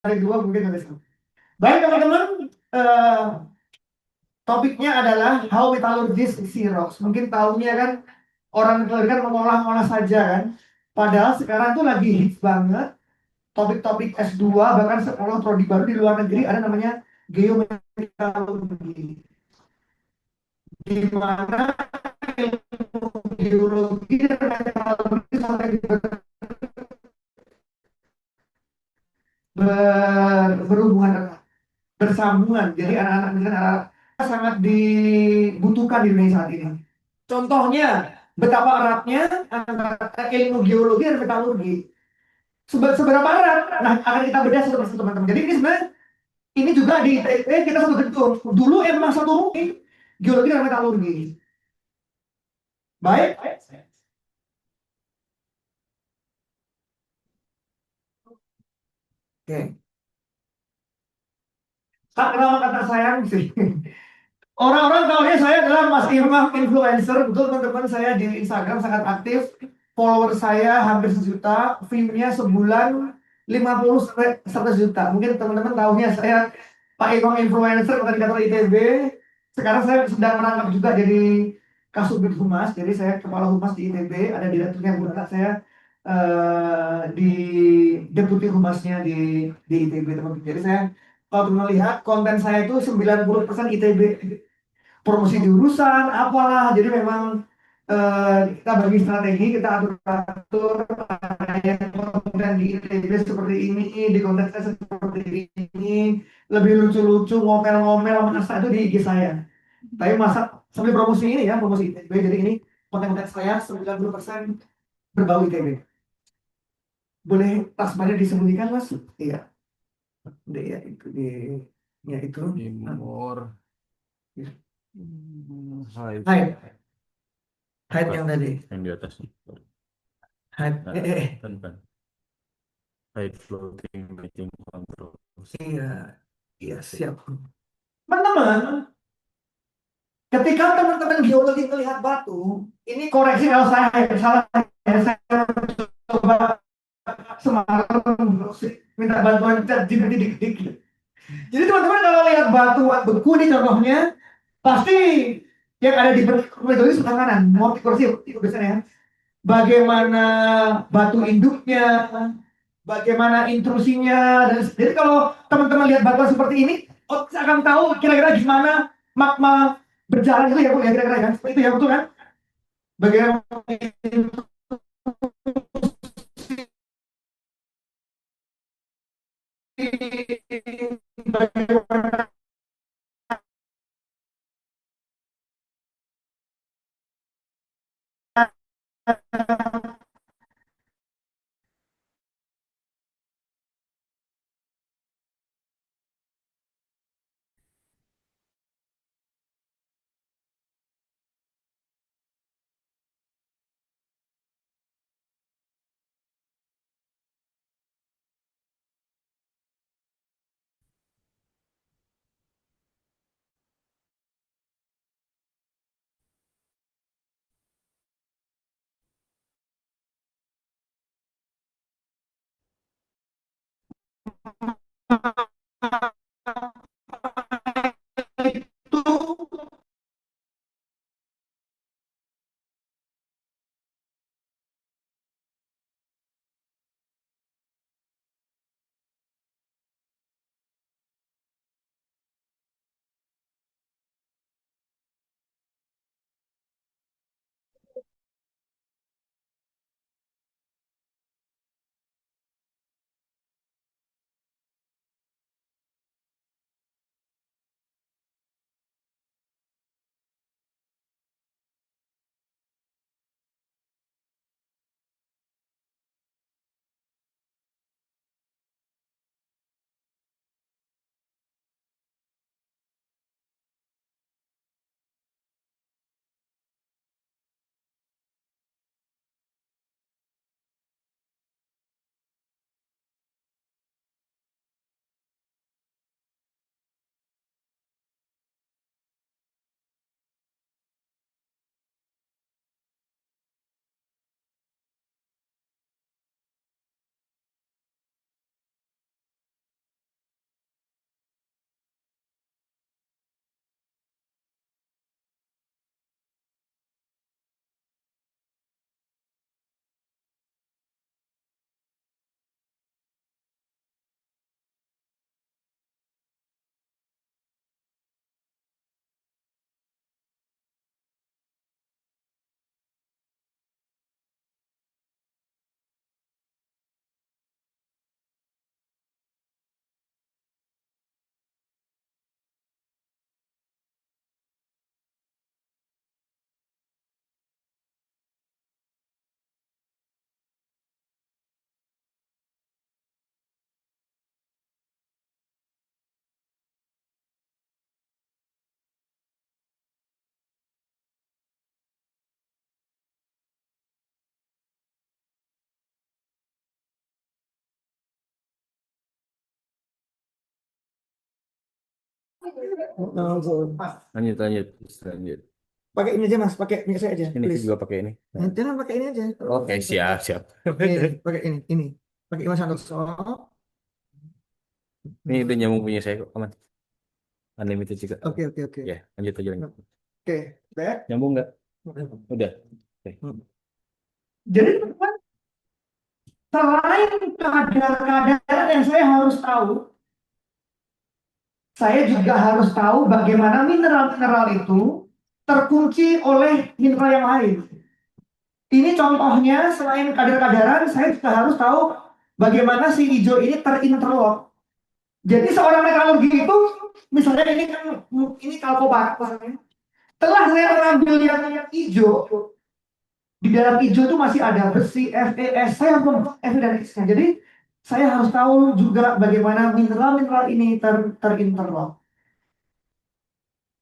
hari dua mungkin ada satu. Baik teman-teman, eh, topiknya adalah how metallurgists see rocks. Mungkin tahunya kan orang metallurgi kan mengolah-olah saja kan. Padahal sekarang tuh lagi hits banget topik-topik S2 bahkan sekolah prodi baru di luar negeri ada namanya geometallurgi. Di mana ilmu geologi dan metallurgi sampai berhubungan erat, bersambungan. Jadi anak-anak misalkan anak sangat dibutuhkan di Indonesia saat ini. Contohnya betapa eratnya antara ilmu geologi dan metalurgi. Seberapa erat? Nah, akan kita bedah satu persatu teman-teman. Jadi ini sebenarnya ini juga di ITB kita satu gedung. Dulu emang satu ruang geologi dan metalurgi. Baik. Oke. Kenapa kata sayang sih? Orang-orang tahunya saya adalah Mas Irma influencer. Betul teman-teman, saya di Instagram sangat aktif. Follower saya hampir 1 juta, view-nya sebulan 50 sampai 100 juta. Mungkin teman-teman tahunya saya Pak Irma influencer koordinator ITB. Sekarang saya sedang merangkap juga jadi Kasubdit Humas. Jadi saya kepala humas di ITB, ada direkturnya Bu Nata, saya di deputi humasnya di ITB teman-teman. Jadi saya kalau teman lihat konten saya itu 90% ITB, promosi jurusan apalah, jadi memang kita bagi strategi, kita atur konten di ITB seperti ini, di konten saya seperti ini, lebih lucu-lucu ngomel-ngomel masa itu di IG saya. Tapi masa sambil promosi ini ya, promosi ITB, jadi ini konten-konten saya 90% berbau ITB. Boleh tasmannya disembunyikan mas? Iya, ya itu di ya itu. Timur. Hai. Hai, hai Bukan yang tadi. yang di atas. Hai, Nah, kan kan. High floating making control. iya, iya siap. Teman-teman, ketika teman-teman geologi melihat batu, ini koreksi kalau saya salah, ya, saya coba semalam minta bantuan chat GPT dikit-dikit. Jadi teman-teman kalau lihat batu beku ini contohnya, pasti yang ada di metode sebelah kanan, mau kursi itu biasanya ya. Bagaimana batu induknya, bagaimana intrusinya, dan jadi kalau teman-teman lihat batu seperti ini, saya akan tahu kira-kira gimana magma berjalan itu ya Bu ya kira-kira kan seperti itu ya betul kan? Bagaimana bagaimana Lanjut, lanjut, lanjut. Pakai ini aja mas, pakai mic saya aja, Ini saya please. juga pakai ini. Jangan pakai ini aja. Oke, siap, siap. Pakai ini, pakai Mas Santoso. Ini udah nyambung punya saya kok, aman. Unlimited juga. Oke, oke, oke. Ya, lanjut aja. Lanjut. Oke, baik. Nyambung nggak? Udah. Oke. Jadi teman-teman, selain kadar-kadar yang saya harus tahu, saya juga harus tahu bagaimana mineral-mineral itu terkunci oleh mineral yang lain. Ini contohnya, selain kadar-kadaran, saya juga harus tahu bagaimana si hijau ini terinterlock. Jadi seorang metalurgi itu, misalnya ini kan ini kalkobat, setelah saya mengambil yang hijau, di dalam hijau itu masih ada besi, Fe, S, saya belum Fe dan X-nya. Jadi saya harus tahu juga bagaimana mineral-mineral ini terinterlock.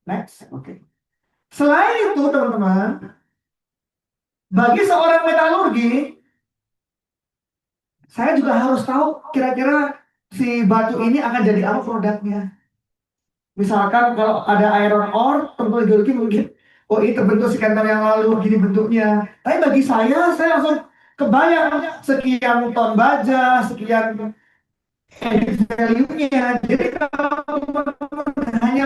Next, oke. Selain itu teman-teman, bagi seorang metalurgi, saya juga harus tahu kira-kira si batu ini akan jadi apa produknya. Misalkan kalau ada iron ore, tentu ideologi mungkin, oh ini terbentuk sekian tahun yang lalu, gini bentuknya. Tapi bagi saya langsung kebayang sekian ton baja, sekian added value-nya. Jadi kalau hanya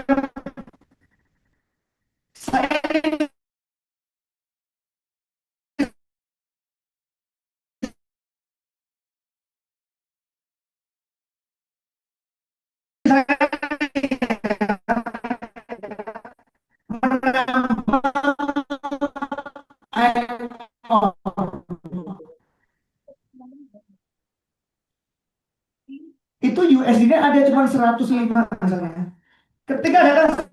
saya iron ore, itu USD-nya ada cuma 105 misalnya. Ketika datang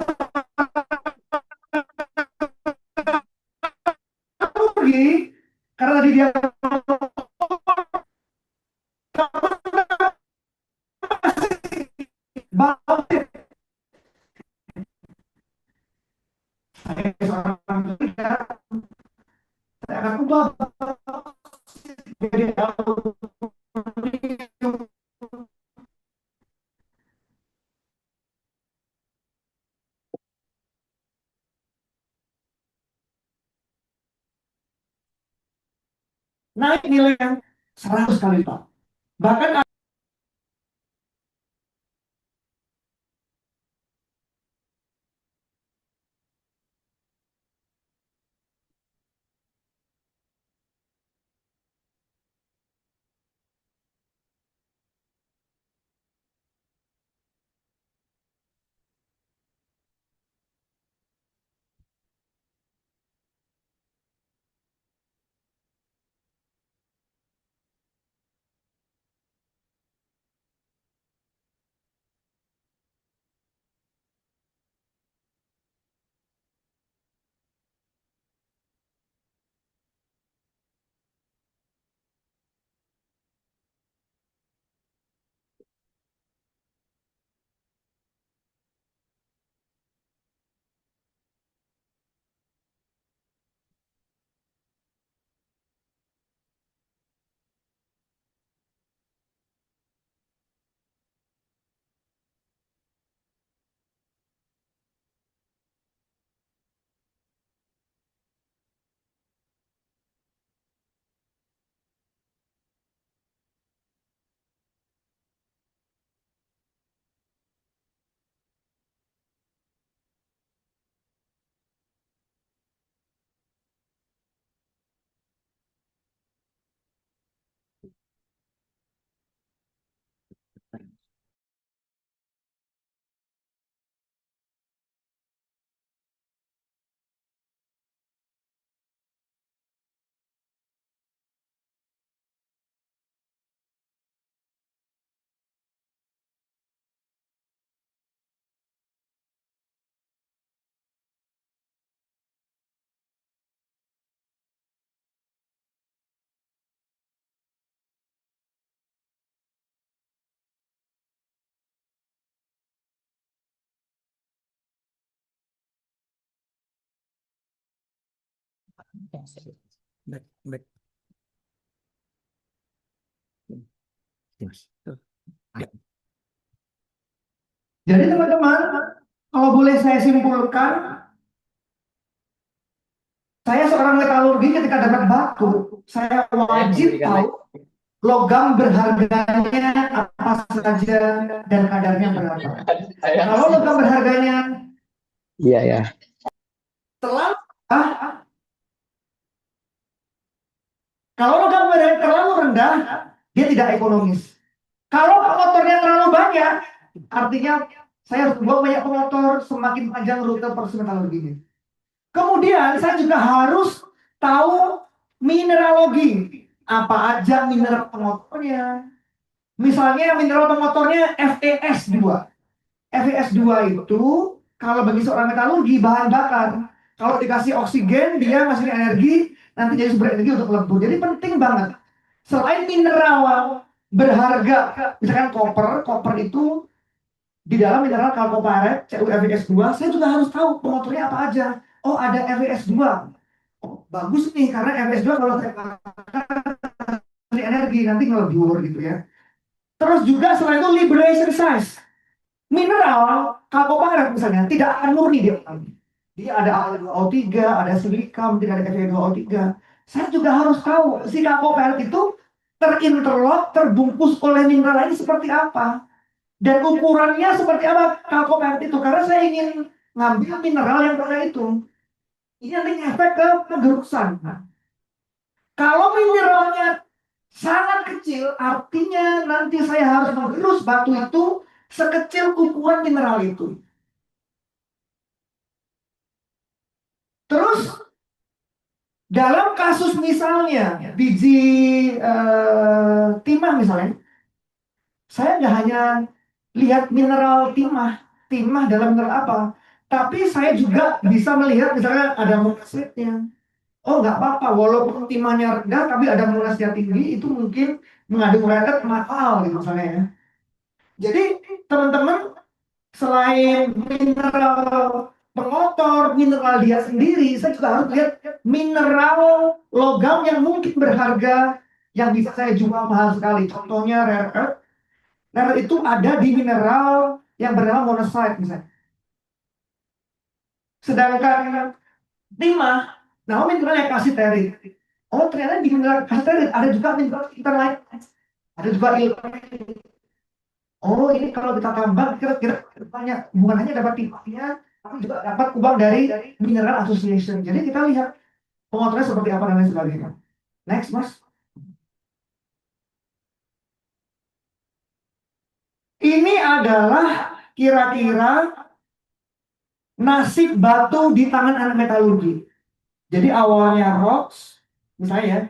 teknologi, karena tadi dia bau, saya seorang pekerja, saya akan ubah jadi aluminium. Naik nilainya 100 kali lipat. Bahkan back, back. Jadi teman-teman, Kalau boleh saya simpulkan, saya seorang metalurgi ketika dapat batu, saya wajib tahu logam berharganya apa saja dan kadarnya berapa. Kalau logam berharganya Iya ya. terlalu kalau logam berharga terlalu rendah, dia tidak ekonomis. Kalau pengotornya terlalu banyak, artinya saya harus buang banyak pengotor, semakin panjang rute proses metalurginya. Kemudian saya juga harus tahu mineralogi. Apa aja mineral pengotornya. Misalnya mineral pengotornya FeS2. FeS2 itu kalau bagi seorang metalurgi bahan bakar. Kalau dikasih oksigen dia ngasih energi, nanti jadi sumber energi untuk lebur. Jadi penting banget. Selain mineral berharga, misalkan koper itu di dalam mineral chalcopyrite, CuFeS2, saya juga harus tahu pengotornya apa aja. Oh, ada Fe2. Oh, bagus nih, karena Fe2 kalau saya pakai energi, nanti ngelebur gitu ya. Terus juga selain itu liberation size. Mineral, chalcopyrite misalnya, tidak akan murni dia. Dia ada Al2O3, ada silikam, tidak ada Fe2O3. Saya juga harus tahu si chalcopyrite itu terinterlock, terbungkus oleh mineral lain seperti apa. Dan ukurannya seperti apa chalcopyrite itu. Karena saya ingin ngambil mineral yang kayak itu. Ini nanti efek ke pengerusan. Nah, kalau mineralnya sangat kecil, artinya nanti saya harus mengerus batu itu sekecil ukuran mineral itu. Terus dalam kasus misalnya biji timah misalnya, saya nggak hanya lihat mineral timah dalam mineral apa, tapi saya juga bisa melihat misalnya ada monazitnya. Oh, nggak apa-apa, walaupun timahnya rendah, tapi ada monasnya tinggi, itu mungkin mengandung reret mahal gitu misalnya ya. Jadi teman-teman, selain mineral pengotor, mineral dia sendiri, saya juga harus lihat mineral logam yang mungkin berharga, yang bisa saya jual mahal sekali. Contohnya rare earth. Rare earth itu ada di mineral yang bernama monazite misalnya. Sedangkan timah, nah mineral yang kasiterit. Oh, ternyata di mineral kasiterit ada juga mineral kita lain. Ada juga ilmenit. Oh, ini kalau kita tambah kira-kira banyak hubungannya dapat timahnya, tapi juga dapat uang dari mineral association. Jadi kita lihat pengotornya seperti apa dan lain sebagainya. Next, Mas. Ini adalah kira-kira nasib batu di tangan anak metalurgi. Jadi awalnya rocks, misalnya ya,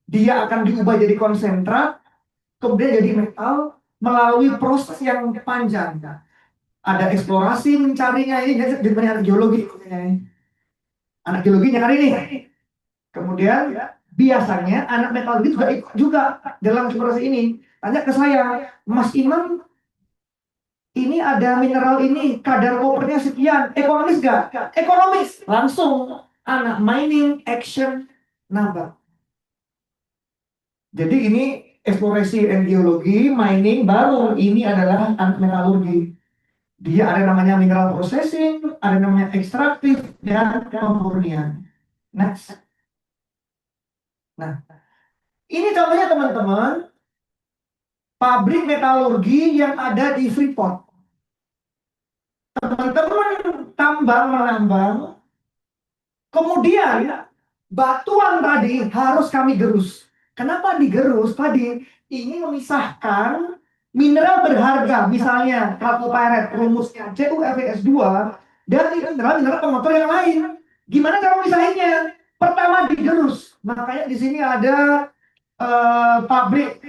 dia akan diubah jadi konsentrat, kemudian jadi metal melalui proses yang panjang. Ada eksplorasi mencarinya, ini jadi anak geologi. Anak geologi nyari nih. Kemudian biasanya anak metalurgi juga ikut juga dalam eksplorasi ini. Tanya ke saya, Mas Imam, ini ada mineral ini, kadar kopernya sekian, ekonomis gak? Ekonomis. Langsung anak mining action nambah. Jadi ini eksplorasi dan geologi, mining baru. Ini adalah anak metalurgi. Dia ada namanya mineral processing, ada namanya ekstraktif, dan pemurnian. Next. Nah, ini contohnya teman-teman, pabrik metalurgi yang ada di Freeport. Teman-teman tambang menambang, kemudian batuan tadi harus kami gerus. Kenapa digerus? Tadi ingin memisahkan mineral berharga, misalnya chalcopyrite, rumusnya CuFeS2, dari mineral pengotor yang lain. Gimana cara memisahinnya? Pertama digerus. Makanya di sini ada pabrik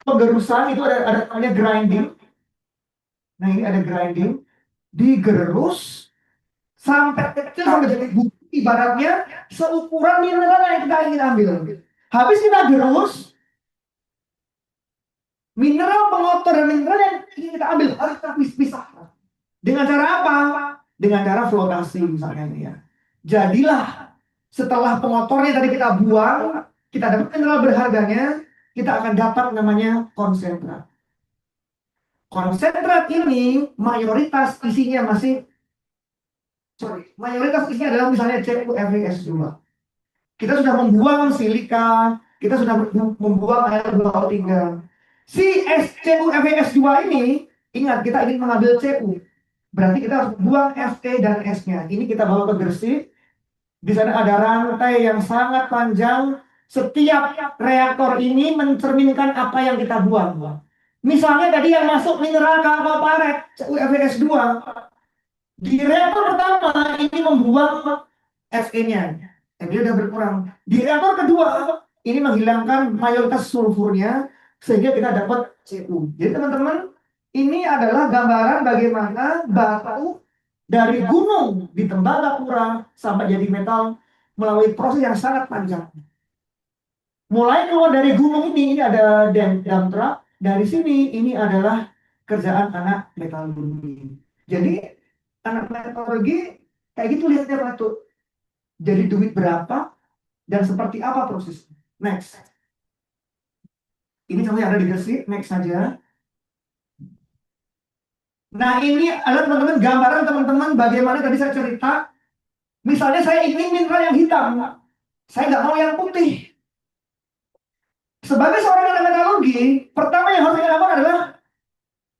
penggerusan, itu ada namanya grinding. Nah, ini ada grinding, digerus sampai kecil sampai jadi bubuk, ibaratnya seukuran mineral yang kita ingin ambil. Habis kita gerus, mineral pengotor dan mineral yang ingin kita ambil harus kita pisah. Dengan cara apa? Dengan cara flotasi misalnya ini ya. Jadilah setelah pengotornya tadi kita buang, kita dapat mineral berharganya, kita akan dapat namanya konsentrat. Konsentrat ini mayoritas isinya adalah misalnya CuFeS2. Kita sudah membuang silika, kita sudah membuang air 2O3. Si CuFeS2 ini, ingat kita ingin mengambil Cu. Berarti kita harus buang Fe dan S-nya. Ini kita bawa ke Gresik. Di sana ada rantai yang sangat panjang. Setiap reaktor ini mencerminkan apa yang kita buang. Misalnya tadi yang masuk mineral kalkoparet, CuFeS2. Di reaktor pertama ini membuang Fe-nya. Fe-nya udah berkurang. Di reaktor kedua ini menghilangkan mayoritas sulfurnya sehingga kita dapat Cu. Jadi teman-teman, ini adalah gambaran bagaimana batu dari gunung di Tembagapura sampai jadi metal melalui proses yang sangat panjang. Mulai keluar dari gunung ini ada dump truck. Dari sini ini adalah kerjaan anak metalurgi. Jadi anak metalurgi kayak gitu lihatnya batu. Jadi duit berapa dan seperti apa prosesnya. Next. Ini contoh yang ada di Gresik. Next saja. Nah ini adalah teman-teman gambaran teman-teman bagaimana tadi saya cerita. Misalnya saya ingin mineral yang hitam. Saya nggak mau yang putih. Sebagai seorang anak metalurgi, pertama yang harus kita lakukan adalah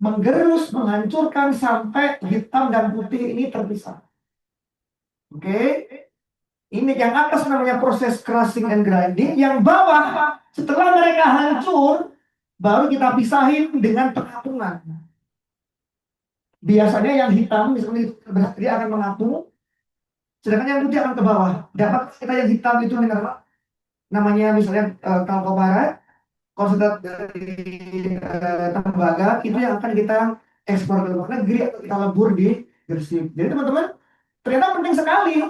menggerus, menghancurkan sampai hitam dan putih ini terpisah. Oke? Ini yang atas namanya proses crushing and grinding. Yang bawah, setelah mereka hancur, baru kita pisahin dengan pengapungan. Biasanya yang hitam, misalnya dia akan mengapung, sedangkan yang putih akan ke bawah. Dapat kita yang hitam itu mineral, namanya misalnya kalkobarat, konsentrat dari tembaga, itu yang akan kita ekspor ke luar negeri atau kita lebur di Gresik. Jadi teman-teman, ternyata penting sekali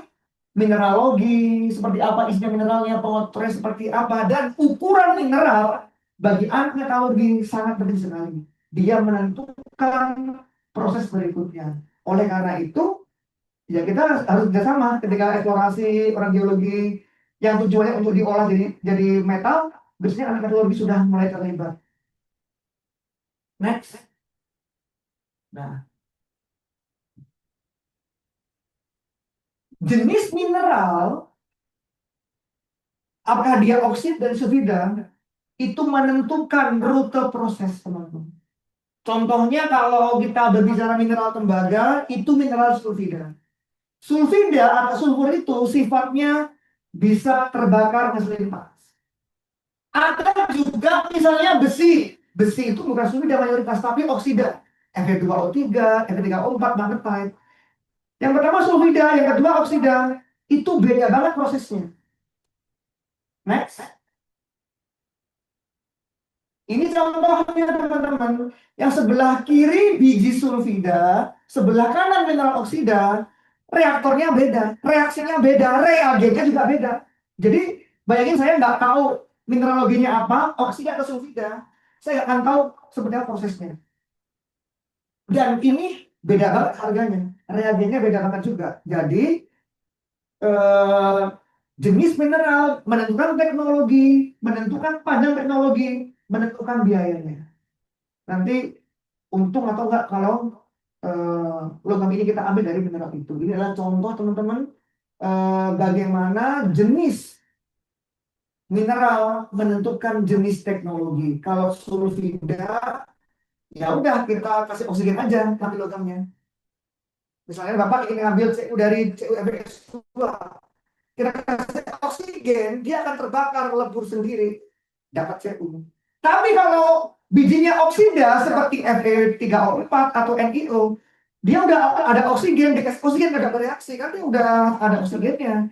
mineralogi, seperti apa isinya mineralnya, pengotornya seperti apa, dan ukuran mineral bagi anak metalurgi sangat penting sekali. Dia menentukan proses berikutnya. Oleh karena itu, ya kita harus kerjasama ketika eksplorasi orang geologi yang tujuannya untuk diolah jadi metal, biasanya anak metalurgi sudah mulai terlibat. Next. Nah, jenis mineral, apakah dia oksid dan sulfida, itu menentukan rute proses, teman-teman. Contohnya kalau kita berbicara mineral tembaga, itu mineral sulfida. Sulfida atau sulfur itu sifatnya bisa terbakar ngeselin panas. Ada juga misalnya besi. Besi itu bukan sulfida mayoritas, tapi oksida. Fe2O3, Fe3O4, magnetite. Yang pertama sulfida, yang kedua oksida. Itu beda banget prosesnya. Next. Ini contohnya teman-teman. Yang sebelah kiri biji sulfida, sebelah kanan mineral oksida, reaktornya beda, reaksinya beda, reagennya juga beda. Jadi bayangin saya nggak tahu mineraloginya apa, oksida atau sulfida, saya nggak akan tahu seperti apa prosesnya. Dan ini beda banget harganya, reagennya beda banget juga. Jadi jenis mineral menentukan teknologi, menentukan panjang teknologi, menentukan biayanya. Nanti untung atau enggak kalau logam ini kita ambil dari mineral itu. Ini adalah contoh teman-teman bagaimana jenis mineral menentukan jenis teknologi. Kalau sulfida, ya udah kita kasih oksigen aja nanti logamnya. Misalnya Bapak ingin ambil Cu dari CuFeS2, kita kasih oksigen, dia akan terbakar lebur sendiri, dapat Cu. Tapi kalau bijinya oksida seperti Fe3O4 atau NiO, dia udah ada oksigen, dikasih oksigen nggak bereaksi, kan dia udah ada oksigennya.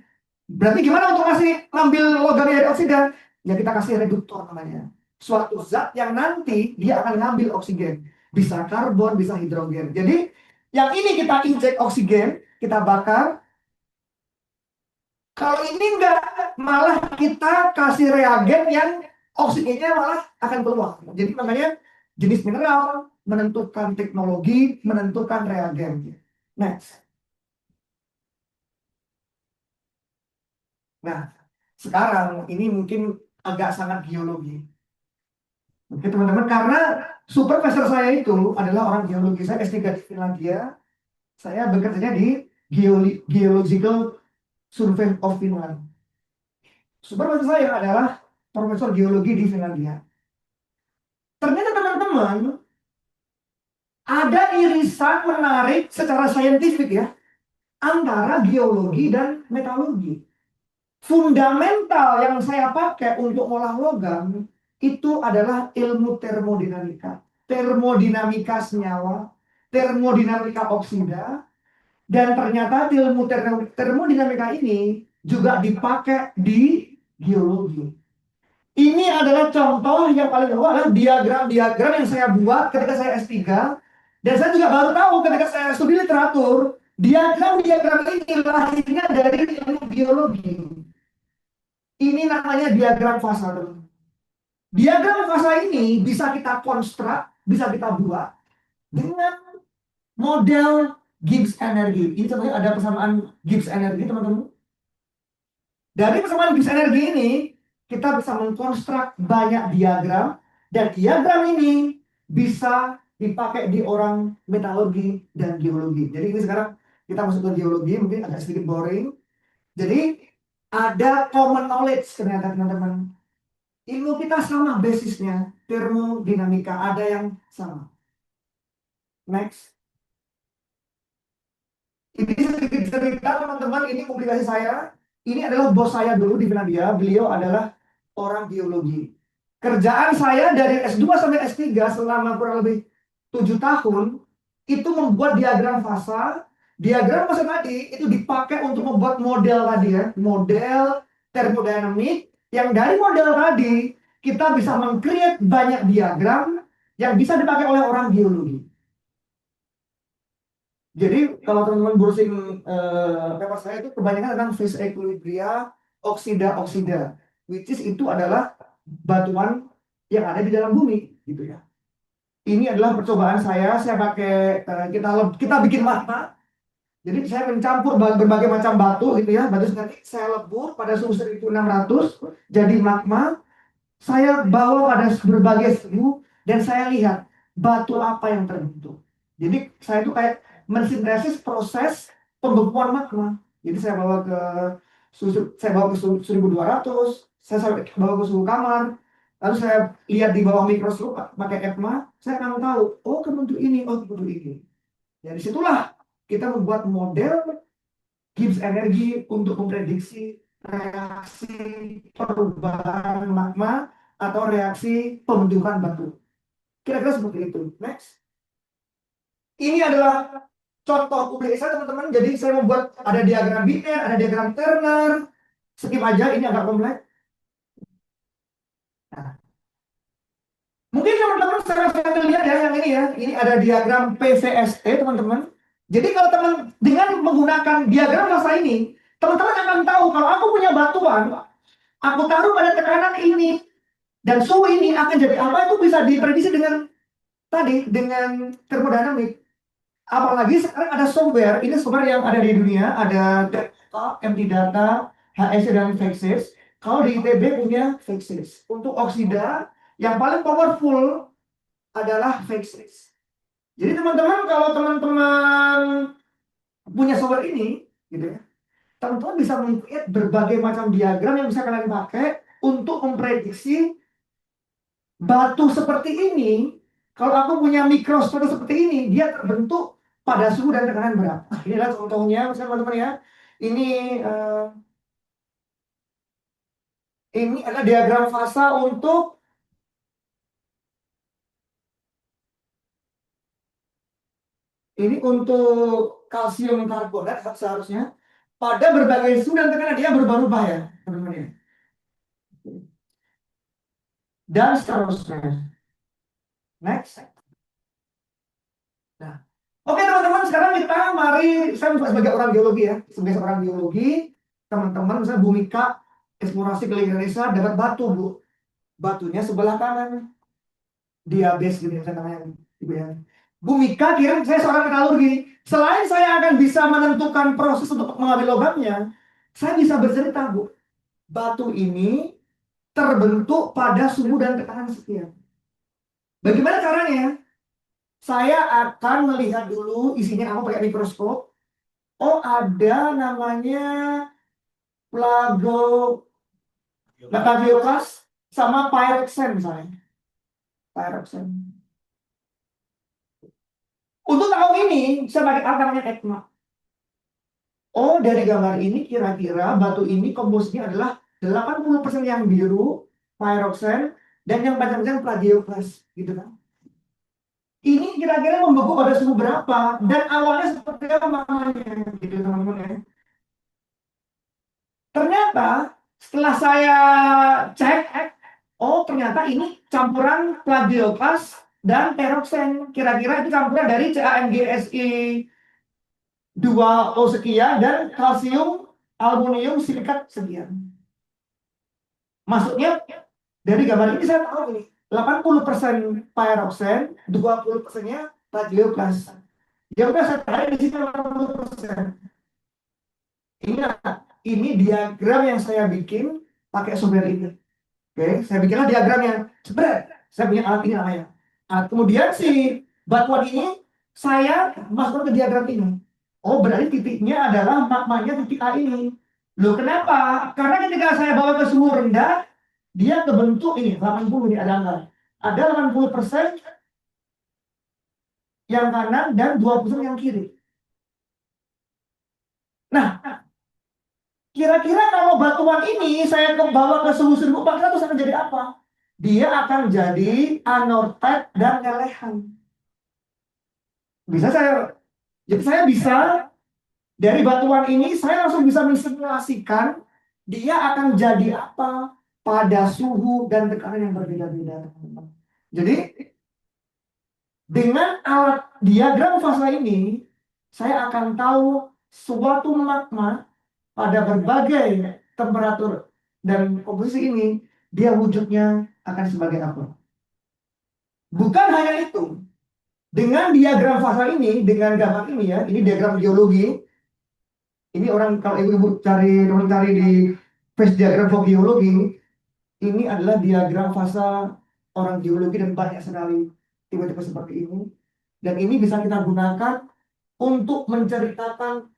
Berarti gimana untuk ngambil logam dari oksida? Ya kita kasih reduktor namanya. Suatu zat yang nanti dia akan ngambil oksigen. Bisa karbon, bisa hidrogen. Jadi yang ini kita injek oksigen, kita bakar. Kalau ini enggak, malah kita kasih reagen yang oksigennya malah akan keluar. Jadi makanya jenis mineral menentukan teknologi, menentukan reagen. Next. Nah, sekarang ini mungkin agak sangat geologi. Oke teman-teman, karena supervisor saya itu adalah orang geologi, saya S3 di Finlandia, saya bekerjanya di Geological Survey of Finland. Supervisor saya adalah profesor geologi di Finlandia. Ternyata teman-teman, ada irisan menarik secara saintifik ya, antara geologi dan metalurgi. Fundamental yang saya pakai untuk olah logam itu adalah ilmu termodinamika. Termodinamika senyawa, termodinamika oksida, dan ternyata ilmu termodinamika ini juga dipakai di geologi. Ini adalah contoh yang paling bawah adalah diagram-diagram yang saya buat ketika saya S3. Dan saya juga baru tahu ketika saya studi literatur, diagram-diagram ini lahirnya dari ilmu biologi. Ini namanya diagram fasa. Diagram fasa ini bisa kita konstruk, bisa kita buat dengan model Gibbs energi. Ini contohnya ada persamaan Gibbs energi, teman-teman. Dari persamaan Gibbs energi ini, kita bisa mengkonstruk banyak diagram, dan diagram ini bisa dipakai di orang metalurgi dan geologi. Jadi ini sekarang kita masuk ke geologi, mungkin agak sedikit boring. Jadi ada common knowledge ternyata teman-teman. Ilmu kita sama basisnya, termodinamika, ada yang sama. Next. Ini sedikit cerita teman-teman, ini publikasi saya. Ini adalah bos saya dulu di Finlandia, beliau adalah orang geologi. Kerjaan saya dari S2 sampai S3 selama kurang lebih 7 tahun, itu membuat diagram fasa. Diagram fasa tadi itu dipakai untuk membuat model tadi ya, model termodinamik, yang dari model tadi kita bisa meng-create banyak diagram yang bisa dipakai oleh orang geologi. Jadi kalau teman-teman browsing paper saya itu kebanyakan tentang phase equilibria, oksida-oksida, which is itu adalah batuan yang ada di dalam bumi, gitu ya. Ini adalah percobaan saya pakai kita bikin magma. Jadi saya mencampur berbagai macam batu, gitu ya. Batu nanti saya lebur pada suhu 1600 jadi magma. Saya bawa pada berbagai suhu dan saya lihat batu apa yang terbentuk. Jadi saya itu kayak mensintesis proses pembekuan magma. Jadi saya bawa ke suhu 1200, saya bawa ke suhu kamar, lalu saya lihat di bawah mikroskop pakai EPMA, saya akan tahu, oh kebentuk ini, oh kebentuk ini. Dari situlah kita membuat model Gibbs energi untuk memprediksi reaksi perubahan magma atau reaksi pembentukan batu. Kira-kira seperti itu. Next. Ini adalah contoh publikasi saya teman-teman. Jadi saya membuat ada diagram biner, ada diagram Turner. Skip aja, ini agak kompleks. Nah, mungkin teman-teman saya lihat ya yang ini ya. Ini ada diagram PVST teman-teman. Jadi kalau teman dengan menggunakan diagram fasa ini, teman-teman akan tahu kalau aku punya batuan, aku taruh pada tekanan ini dan suhu ini akan jadi apa, itu bisa diprediksi dengan dengan termodinamik. Apalagi sekarang ada software, ini software yang ada di dunia, ada MD Data, HSC dan Vexis. Kalau di ITB punya Vexis. Untuk oksida yang paling powerful adalah Vexis. Jadi teman-teman kalau teman-teman punya software ini, gitu ya, teman-teman bisa meng-create berbagai macam diagram yang bisa kalian pakai untuk memprediksi batu seperti ini. Kalau aku punya mikrostruktur seperti ini, dia terbentuk pada suhu dan tekanan berapa. Ini adalah contohnya, misalnya teman-teman ya. Ini adalah diagram fasa untuk kalsium karbonat seharusnya pada berbagai suhu dan tekanan dia berubah-ubah ya, teman-teman ya. Dan seterusnya. Next. Nah, oke teman-teman, sekarang kita saya sebagai orang geologi ya, sebagai seorang geologi, teman-teman misalnya Bumika eksplorasi keliling Indonesia dapat batu bu, batunya sebelah kanan, diabes gitu misalnya namanya ibu ya. Bumika kira saya seorang metalurgi, selain saya akan bisa menentukan proses untuk mengambil logamnya, saya bisa bercerita bu, batu ini terbentuk pada suhu dan tekanan sekian. Bagaimana caranya? Saya akan melihat dulu isinya apa pakai mikroskop. Oh, ada namanya plagiokas sama pyroxene misalnya. Pyroxene. Untuk tahun ini, saya pakai alat namanya ECMA. Oh, dari gambar ini kira-kira batu ini komposisinya adalah 80% yang biru, pyroxene, dan yang panjang-panjang plagiokas, gitu kan. Ini kira-kira membeku pada suhu berapa, dan awalnya seperti apa maknanya, gitu teman-teman ya. Ternyata setelah saya cek, oh ternyata ini campuran plagiokas dan peroxen. Kira-kira itu campuran dari CaMgSi 2O sekian dan kalsium aluminium silikat sekian. Maksudnya dari gambar ini saya tahu ini 80% peroxen, 20%-nya plagiokas. Ya udah saya tarik di sini 80%. Ini diagram yang saya bikin pakai software ini. Oke, saya bikinlah diagramnya. Sebenarnya saya punya alat ini namanya. Nah, kemudian si batuan ini saya masukkan ke diagram ini. Oh, berarti titiknya adalah magmanya titik A ini. Loh, kenapa? Karena ketika saya bawa ke suhu rendah, dia kebentuk ini 80 ini ada angka. Ada 80% yang kanan dan 20% yang kiri. Nah, kira-kira kalau batuan ini saya bawa ke suhu 1400 akan jadi apa? Dia akan jadi anorthite dan lelehan. Jadi saya bisa dari batuan ini saya langsung bisa mensimulasikan dia akan jadi apa pada suhu dan tekanan yang berbeda-beda, teman-teman. Jadi dengan alat diagram fase ini saya akan tahu suatu magma pada berbagai temperatur dan komposisi ini, dia wujudnya akan sebagai apa. Bukan hanya itu, dengan diagram fase ini, dengan gambar ini ya, ini diagram geologi. Ini orang kalau ibu-ibu cari di phase diagram for geologi, ini adalah diagram fase orang geologi dan banyak sekali tipe-tipe seperti ini. Dan ini bisa kita gunakan untuk menceritakan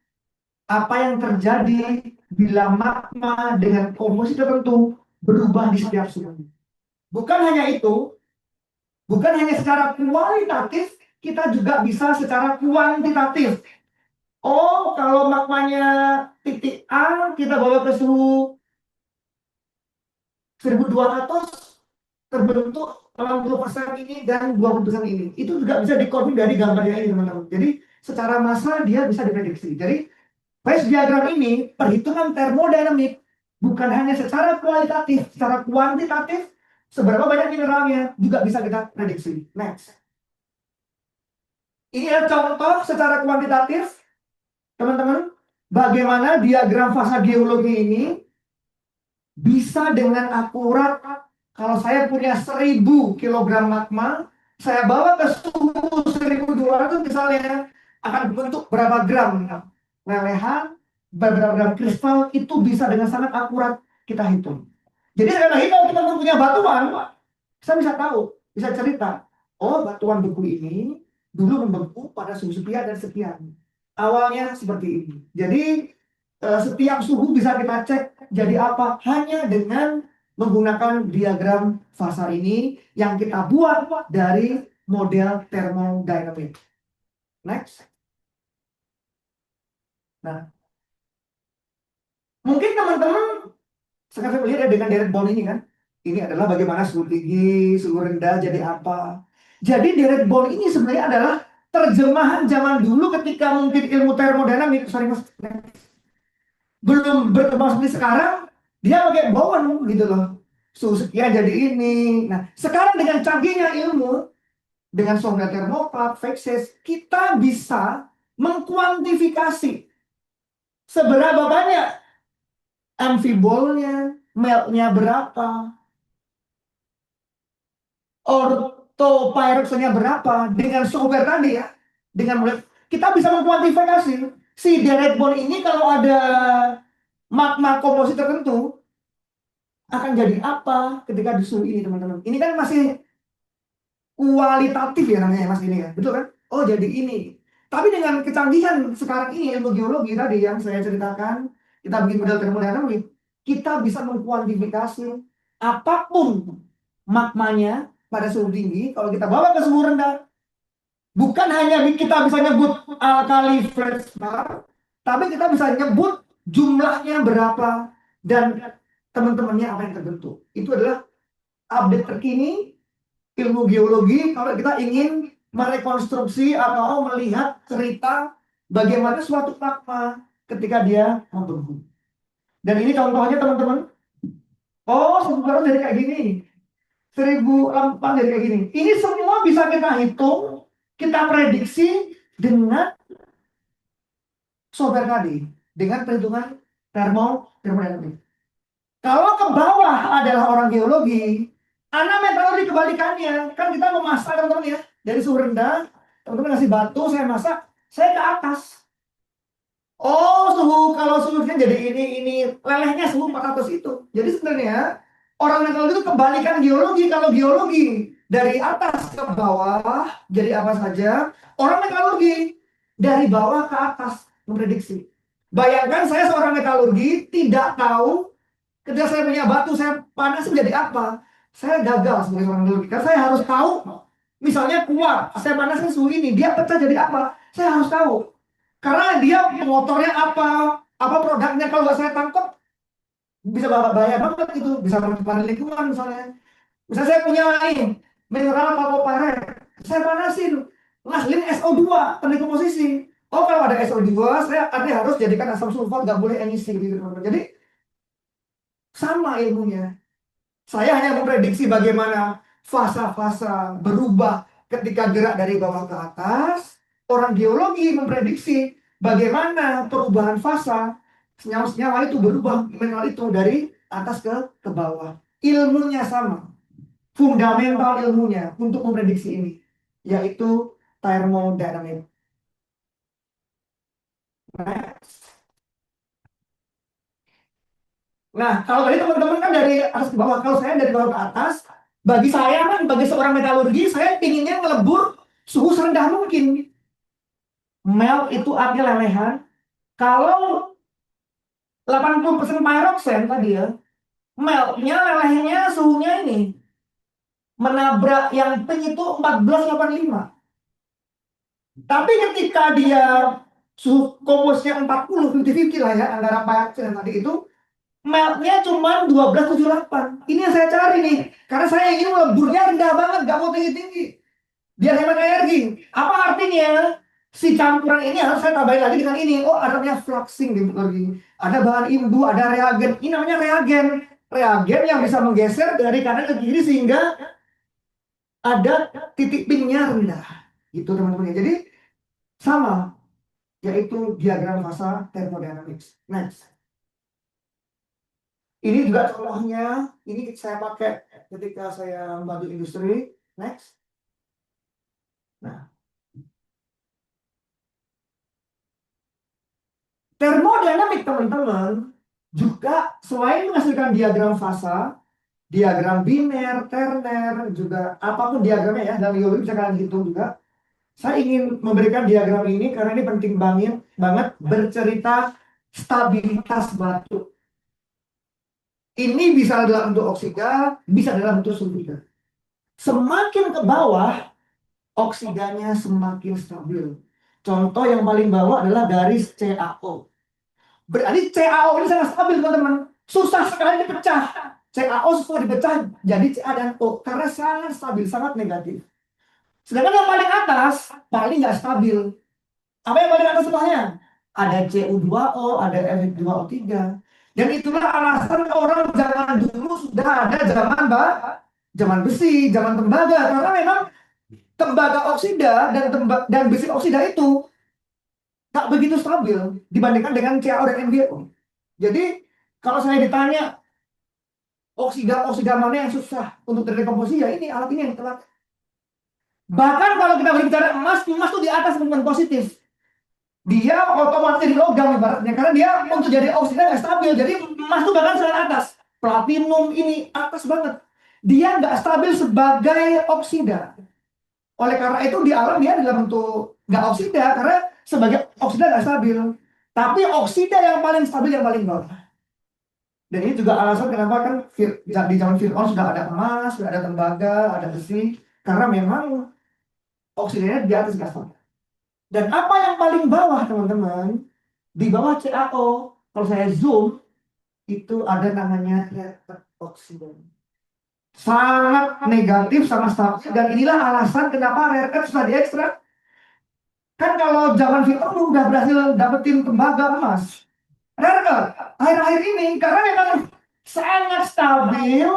apa yang terjadi bila magma dengan komposisi tertentu berubah di setiap suhu. Bukan hanya itu, bukan hanya secara kualitatif, kita juga bisa secara kuantitatif. Oh, kalau magmanya titik A kita bawa ke suhu 1200 terbentuk 80% ini dan 20% ini. Itu juga bisa dikonfirmasi dari gambarnya ini, teman-teman. Jadi secara massa dia bisa diprediksi. Jadi phase diagram ini perhitungan termodinamik bukan hanya secara kualitatif, secara kuantitatif seberapa banyak mineralnya juga bisa kita prediksi. Next. Ini adalah contoh secara kuantitatif, teman-teman, bagaimana diagram fase geologi ini bisa dengan akurat. Kalau saya punya 1000 kg magma, saya bawa ke suhu 1200 misalnya, akan bentuk berapa gram lelehan, beberapa gram kristal, itu bisa dengan sangat akurat kita hitung. Jadi sekali lagi kalau kita punya batuan, saya bisa tahu, bisa cerita, oh batuan beku ini dulu membeku pada suhu sekian dan sekian. Awalnya seperti ini. Jadi setiap suhu bisa kita cek jadi apa hanya dengan menggunakan diagram fasa ini yang kita buat dari model termodinamik. Next. Nah, mungkin teman-teman sekarang melihat ya dengan direct bond ini kan. Ini adalah bagaimana suhu tinggi, suhu rendah jadi apa. Jadi direct bond ini sebenarnya adalah terjemahan zaman dulu ketika mungkin ilmu termodinamik, sorry mas, belum berkembang seperti sekarang, dia pakai bowen gitu loh. Suhu sekian jadi ini. Nah, sekarang dengan canggihnya ilmu, dengan software thermoplat, Vexes, kita bisa mengkuantifikasi seberapa banyak amfibolnya, meltnya berapa, ortopyroxennya berapa, dengan software tadi ya, dengan mulai kita bisa mengkuantifikasi si direct bond ini kalau ada magma komposisi tertentu akan jadi apa ketika di suhu ini, teman-teman. Ini kan masih kualitatif ya namanya Mas ini ya, betul kan? Oh jadi ini. Tapi dengan kecanggihan sekarang ini ilmu geologi tadi yang saya ceritakan, kita bikin model termodinamik, kita bisa mengkuantifikasi apapun magmanya pada suhu tinggi, kalau kita bawa ke suhu rendah, bukan hanya kita bisa nyebut alkali feldspar, tapi kita bisa nyebut jumlahnya berapa dan teman-temannya apa yang terbentuk. Itu adalah update terkini ilmu geologi kalau kita ingin merekonstruksi atau melihat cerita bagaimana suatu magma ketika dia membeku. Dan ini contohnya teman-teman. Oh, sebenarnya jadi kayak gini. 1008 jadi kayak gini. Ini semua bisa kita hitung, kita prediksi dengan software tadi, dengan perhitungan termodinamik. Kalau ke bawah adalah orang geologi, anak meteorologi kebalikannya. Kan kita memasak teman-teman ya, dari suhu rendah, teman-teman ngasih batu, saya masak, saya ke atas. Oh, kalau suhunya jadi ini lelehnya suhu 400 itu. Jadi sebenarnya orang meteorologi itu kebalikan geologi. Kalau geologi dari atas ke bawah jadi apa saja, orang meteorologi dari bawah ke atas memprediksi. Bayangkan saya seorang metalurgi tidak tahu ketika saya punya batu, saya panas menjadi apa? Saya gagal sebagai seorang geologi. Karena saya harus tahu, misalnya kuat, saya panaskan suhu ini, dia pecah jadi apa? Saya harus tahu. Karena dia motornya apa produknya, kalau nggak saya tangkap, bisa bahaya banget itu, bisa mencemari lingkungan misalnya. Misalnya saya punya ini, mineral chalcopyrite, saya panasin, ngasilin SO2, terdekomposisi. Oh kalau ada SO2, saya artinya harus jadikan asam sulfat, nggak boleh emisi gitu. Jadi sama ilmunya. Saya hanya memprediksi bagaimana fasa-fasa berubah ketika gerak dari bawah ke atas. Orang geologi memprediksi bagaimana perubahan fasa senyawa-senyawa itu berubah mineral itu dari atas ke bawah. Ilmunya sama, fundamental ilmunya untuk memprediksi ini, yaitu thermodynamic. Nah, kalau tadi teman-teman kan dari atas ke bawah, kalau saya dari bawah ke atas, bagi saya kan, bagi seorang metalurgi, saya pinginnya melebur suhu serendah mungkin. Melt itu artinya lelehan. Kalau 80% pyroxene tadi ya, meltnya lelehnya suhunya ini menabrak yang pink itu 1485. Tapi ketika dia suhu komposnya 40, 50-50 lah ya, antara pyroxene tadi itu, meltnya cuma 1278. Ini yang saya cari nih. Karena saya ingin meleburnya rendah banget, gak mau tinggi-tinggi. Biar hemat energi. Apa artinya? Si campuran ini harus saya tambahin lagi dengan ini. Oh, ada namanya fluxing di lagi. Ada bahan imbu, ada reagen. Ini namanya reagen. Reagen yang bisa menggeser dari kanan ke kiri sehingga ada titik pinnya rendah. Gitu teman-teman. Jadi sama, yaitu diagram fasa thermodynamics. Next. Ini juga contohnya, ini saya pakai ketika saya membantu industri. Next. Nah, termodinamik teman-teman juga selain menghasilkan diagram fasa, diagram biner, terner, juga apapun diagramnya ya, dalam geologi bisa kalian hitung juga. Saya ingin memberikan diagram ini karena ini penting banget bercerita stabilitas batu. Ini bisa dalam bentuk oksida, bisa dalam bentuk sulfida. Semakin ke bawah, oksidanya semakin stabil. Contoh yang paling bawah adalah garis CaO. Berarti CaO ini sangat stabil teman-teman. Susah sekali dipecah. CaO susah dipecah jadi Ca dan O karena sangat stabil, sangat negatif. Sedangkan yang paling atas paling nggak stabil. Apa yang paling atas sebelahnya? Ada Cu2O, ada Fe2O3. Dan itulah alasan orang zaman dulu sudah ada zaman besi, zaman tembaga. Karena memang tembaga oksida dan besi oksida itu tak begitu stabil dibandingkan dengan CaO dan MgO. Jadi kalau saya ditanya oksida mana yang susah untuk terdekomposisi, ya ini alat ini yang telah. Bahkan kalau kita berbicara emas tuh di atas teman positif. Dia otomatis jadi logam ibaratnya karena dia untuk jadi oksida nggak stabil. Jadi emas tuh bahkan sangat atas. Platinum ini atas banget. Dia nggak stabil sebagai oksida. Oleh karena itu di alam dia dalam bentuk nggak oksida, karena sebagai oksida nggak stabil. Tapi oksida yang paling stabil yang paling bawah. Dan ini juga alasan kenapa kan di zaman Fir'aun sudah ada emas, sudah ada tembaga, ada besi, karena memang oksidanya di atas gas. Dan apa yang paling bawah teman-teman? Di bawah CaO, kalau saya zoom, itu ada namanya reaktor oksigen. Sangat negatif, sangat stabil. Dan inilah alasan kenapa rare earth susah diekstrak. Kan kalau zaman Fir'aun udah berhasil dapetin tembaga emas. Rare earth, akhir-akhir ini, karena memang sangat stabil,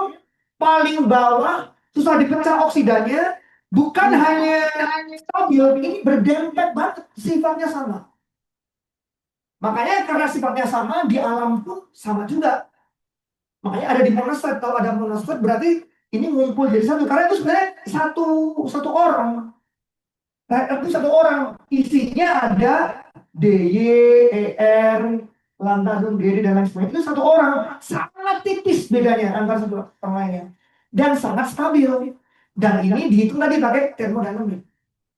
paling bawah, susah dipecah oksidanya, bukan hanya stabil, ini berdempet banget, sifatnya sama. Makanya karena sifatnya sama, di alam pun sama juga. Makanya ada di monosfer. Kalau ada monosfer berarti ini ngumpul jadi satu. Karena itu sebenarnya satu orang. Nah, itu satu orang. Isinya ada DY, ER, lantas GD dan lain sebagainya. Itu satu orang. Sangat tipis bedanya antara satu orang lainnya. Dan sangat stabil. Dan ini dihitung tadi pakai termodinamik.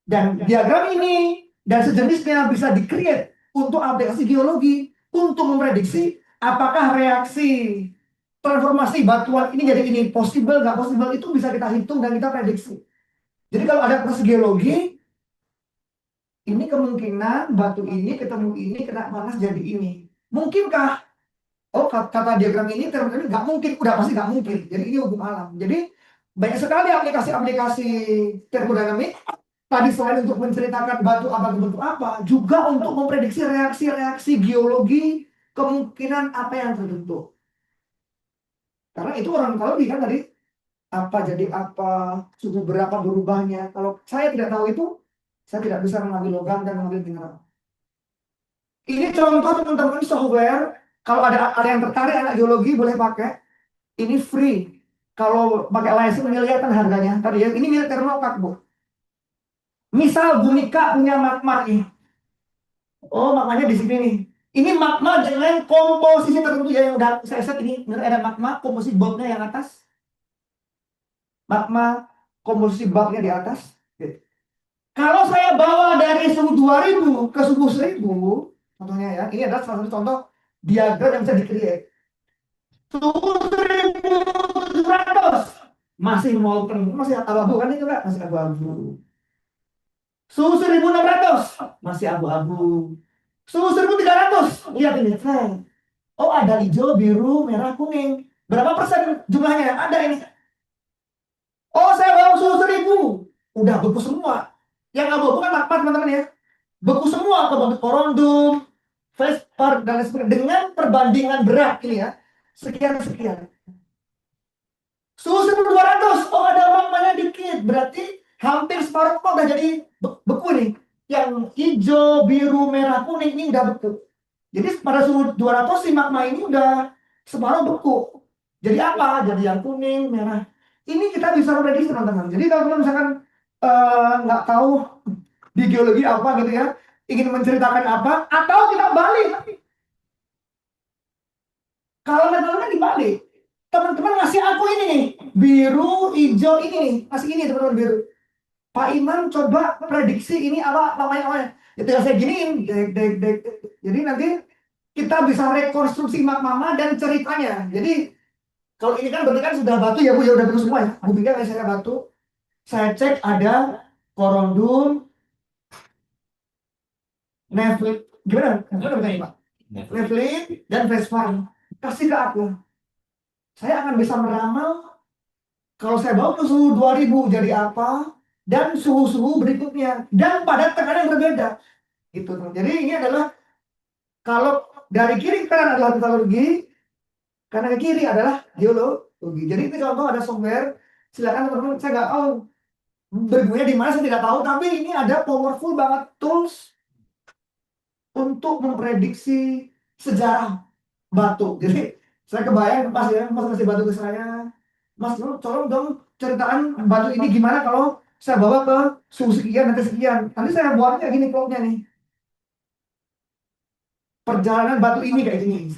Dan diagram ini dan sejenisnya bisa di-create untuk aplikasi geologi, untuk memprediksi apakah reaksi transformasi batuan ini jadi ini possible nggak possible, itu bisa kita hitung dan kita prediksi. Jadi kalau ada proses geologi, ini kemungkinan batu ini ketemu ini kena panas jadi ini. Mungkinkah? Oh, kata diagram ini termodinamik nggak mungkin, udah pasti nggak mungkin. Jadi ini hukum alam. Jadi banyak sekali aplikasi-aplikasi termodinamik. Tadi selain untuk menceritakan batu apa bentuk apa, juga untuk memprediksi reaksi-reaksi geologi, kemungkinan apa yang terbentuk. Karena itu orang tahu kan tadi, apa jadi apa, suhu berapa berubahnya. Kalau saya tidak tahu itu, saya tidak bisa mengambil logam dan mengambil mineral. Ini contoh teman-teman software, kalau ada yang tertarik anak geologi boleh pakai. Ini free. Kalau pakai license kelihatan harganya. Tadi ya, ini milik Termopak, Bu. Misal Bu Mika punya magma nih. Oh, magmanya di sini nih. Ini magma dengan komposisi tertentu ya, yang udah saya set ini. Ada magma komposisi bulknya yang atas. Magma komposisi bulknya di atas. Kalau saya bawa dari suhu 2000 ke suhu 1000, contohnya ya, ini adalah salah satu contoh diagram yang bisa di-create. Suhu 1700 masih molten, masih abu-abu kan itu Kak, masih abu-abu. Suhu 1600 masih abu-abu. Suhu 1300, lihat ini, oh ada hijau, biru, merah, kuning. Berapa persen jumlahnya? Ada ini. Oh saya bawa suhu 1000, udah beku semua. Yang abu-abu kan magma teman-teman ya. Beku semua, kebentuk korondum, felspar, dan lain sebagainya. Dengan perbandingan berat ini ya. Sekian-sekian. Suhu 1200, oh ada magmanya dikit. Berarti hampir separuh udah jadi beku nih. Yang hijau, biru, merah, kuning ini udah beku. Jadi pada suhu 200 si magma ini udah separuh beku. Jadi apa? Jadi yang kuning, merah. Ini kita bisa prediksi teman-teman. Jadi kalau teman misalkan nggak tahu di geologi apa gitu ya, ingin menceritakan apa, atau kita balik. Kalau metodenya dibalik, teman-teman ngasih aku ini nih, biru, hijau ini nih, ngasih ini teman-teman biru. Pak Iman coba prediksi ini apa namanya? Itu yang saya giniin, dek. Jadi nanti kita bisa rekonstruksi magma dan ceritanya. Jadi kalau ini kan berarti kan sudah batu ya Bu, ya udah betul semua ya. Aku pikir saya batu, saya cek ada korondum, neflit, gimana? Gimana bertanya Pak? Neflit dan felspar. Kasih ke aku. Saya akan bisa meramal kalau saya bawa ke suhu 2000 jadi apa, dan suhu-suhu berikutnya, dan pada tekanan yang berbeda. Gitu. Jadi ini adalah, kalau dari kiri ke kanan adalah metodologi, kanan ke kiri adalah geologi. Jadi itu contoh ada software, silakan teman-teman, saya nggak tahu berguna di mana, saya tidak tahu, tapi ini ada powerful banget tools untuk memprediksi sejarah batu. Jadi saya kebayang pas ya, Mas kasih batu ke saya, Mas tolong dong ceritaan batu ini gimana kalau saya bawa ke suhu sekian, nanti sekian. Nanti saya buatnya gini plotnya nih. Perjalanan batu ini kayak gini.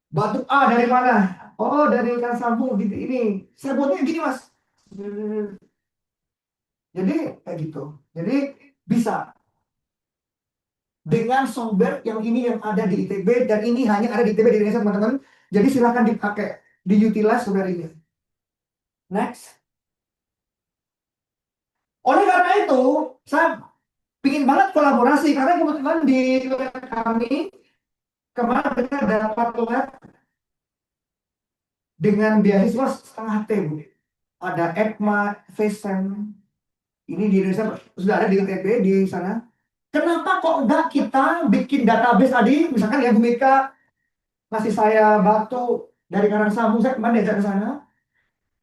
Batu A dari mana? Oh dari ikan sambung gitu ini. Saya buatnya gini Mas. Jadi kayak gitu. Jadi bisa dengan software yang ini yang ada di ITB dan ini hanya ada di ITB di Indonesia teman-teman. Jadi silahkan dipakai, diutilize software ini. Next. Oleh karena itu, saya pingin banget kolaborasi karena kebetulan di lab kami kemarin kita dapat lab dengan beasiswa setengah T, Bu. Ada ECMA, FESEM, ini di Indonesia sudah ada di ITB di sana. Kenapa kok enggak kita bikin database tadi, misalkan ya Bu Mika ngasih saya batu dari Karangsambung, saya kemarin diajak ke sana.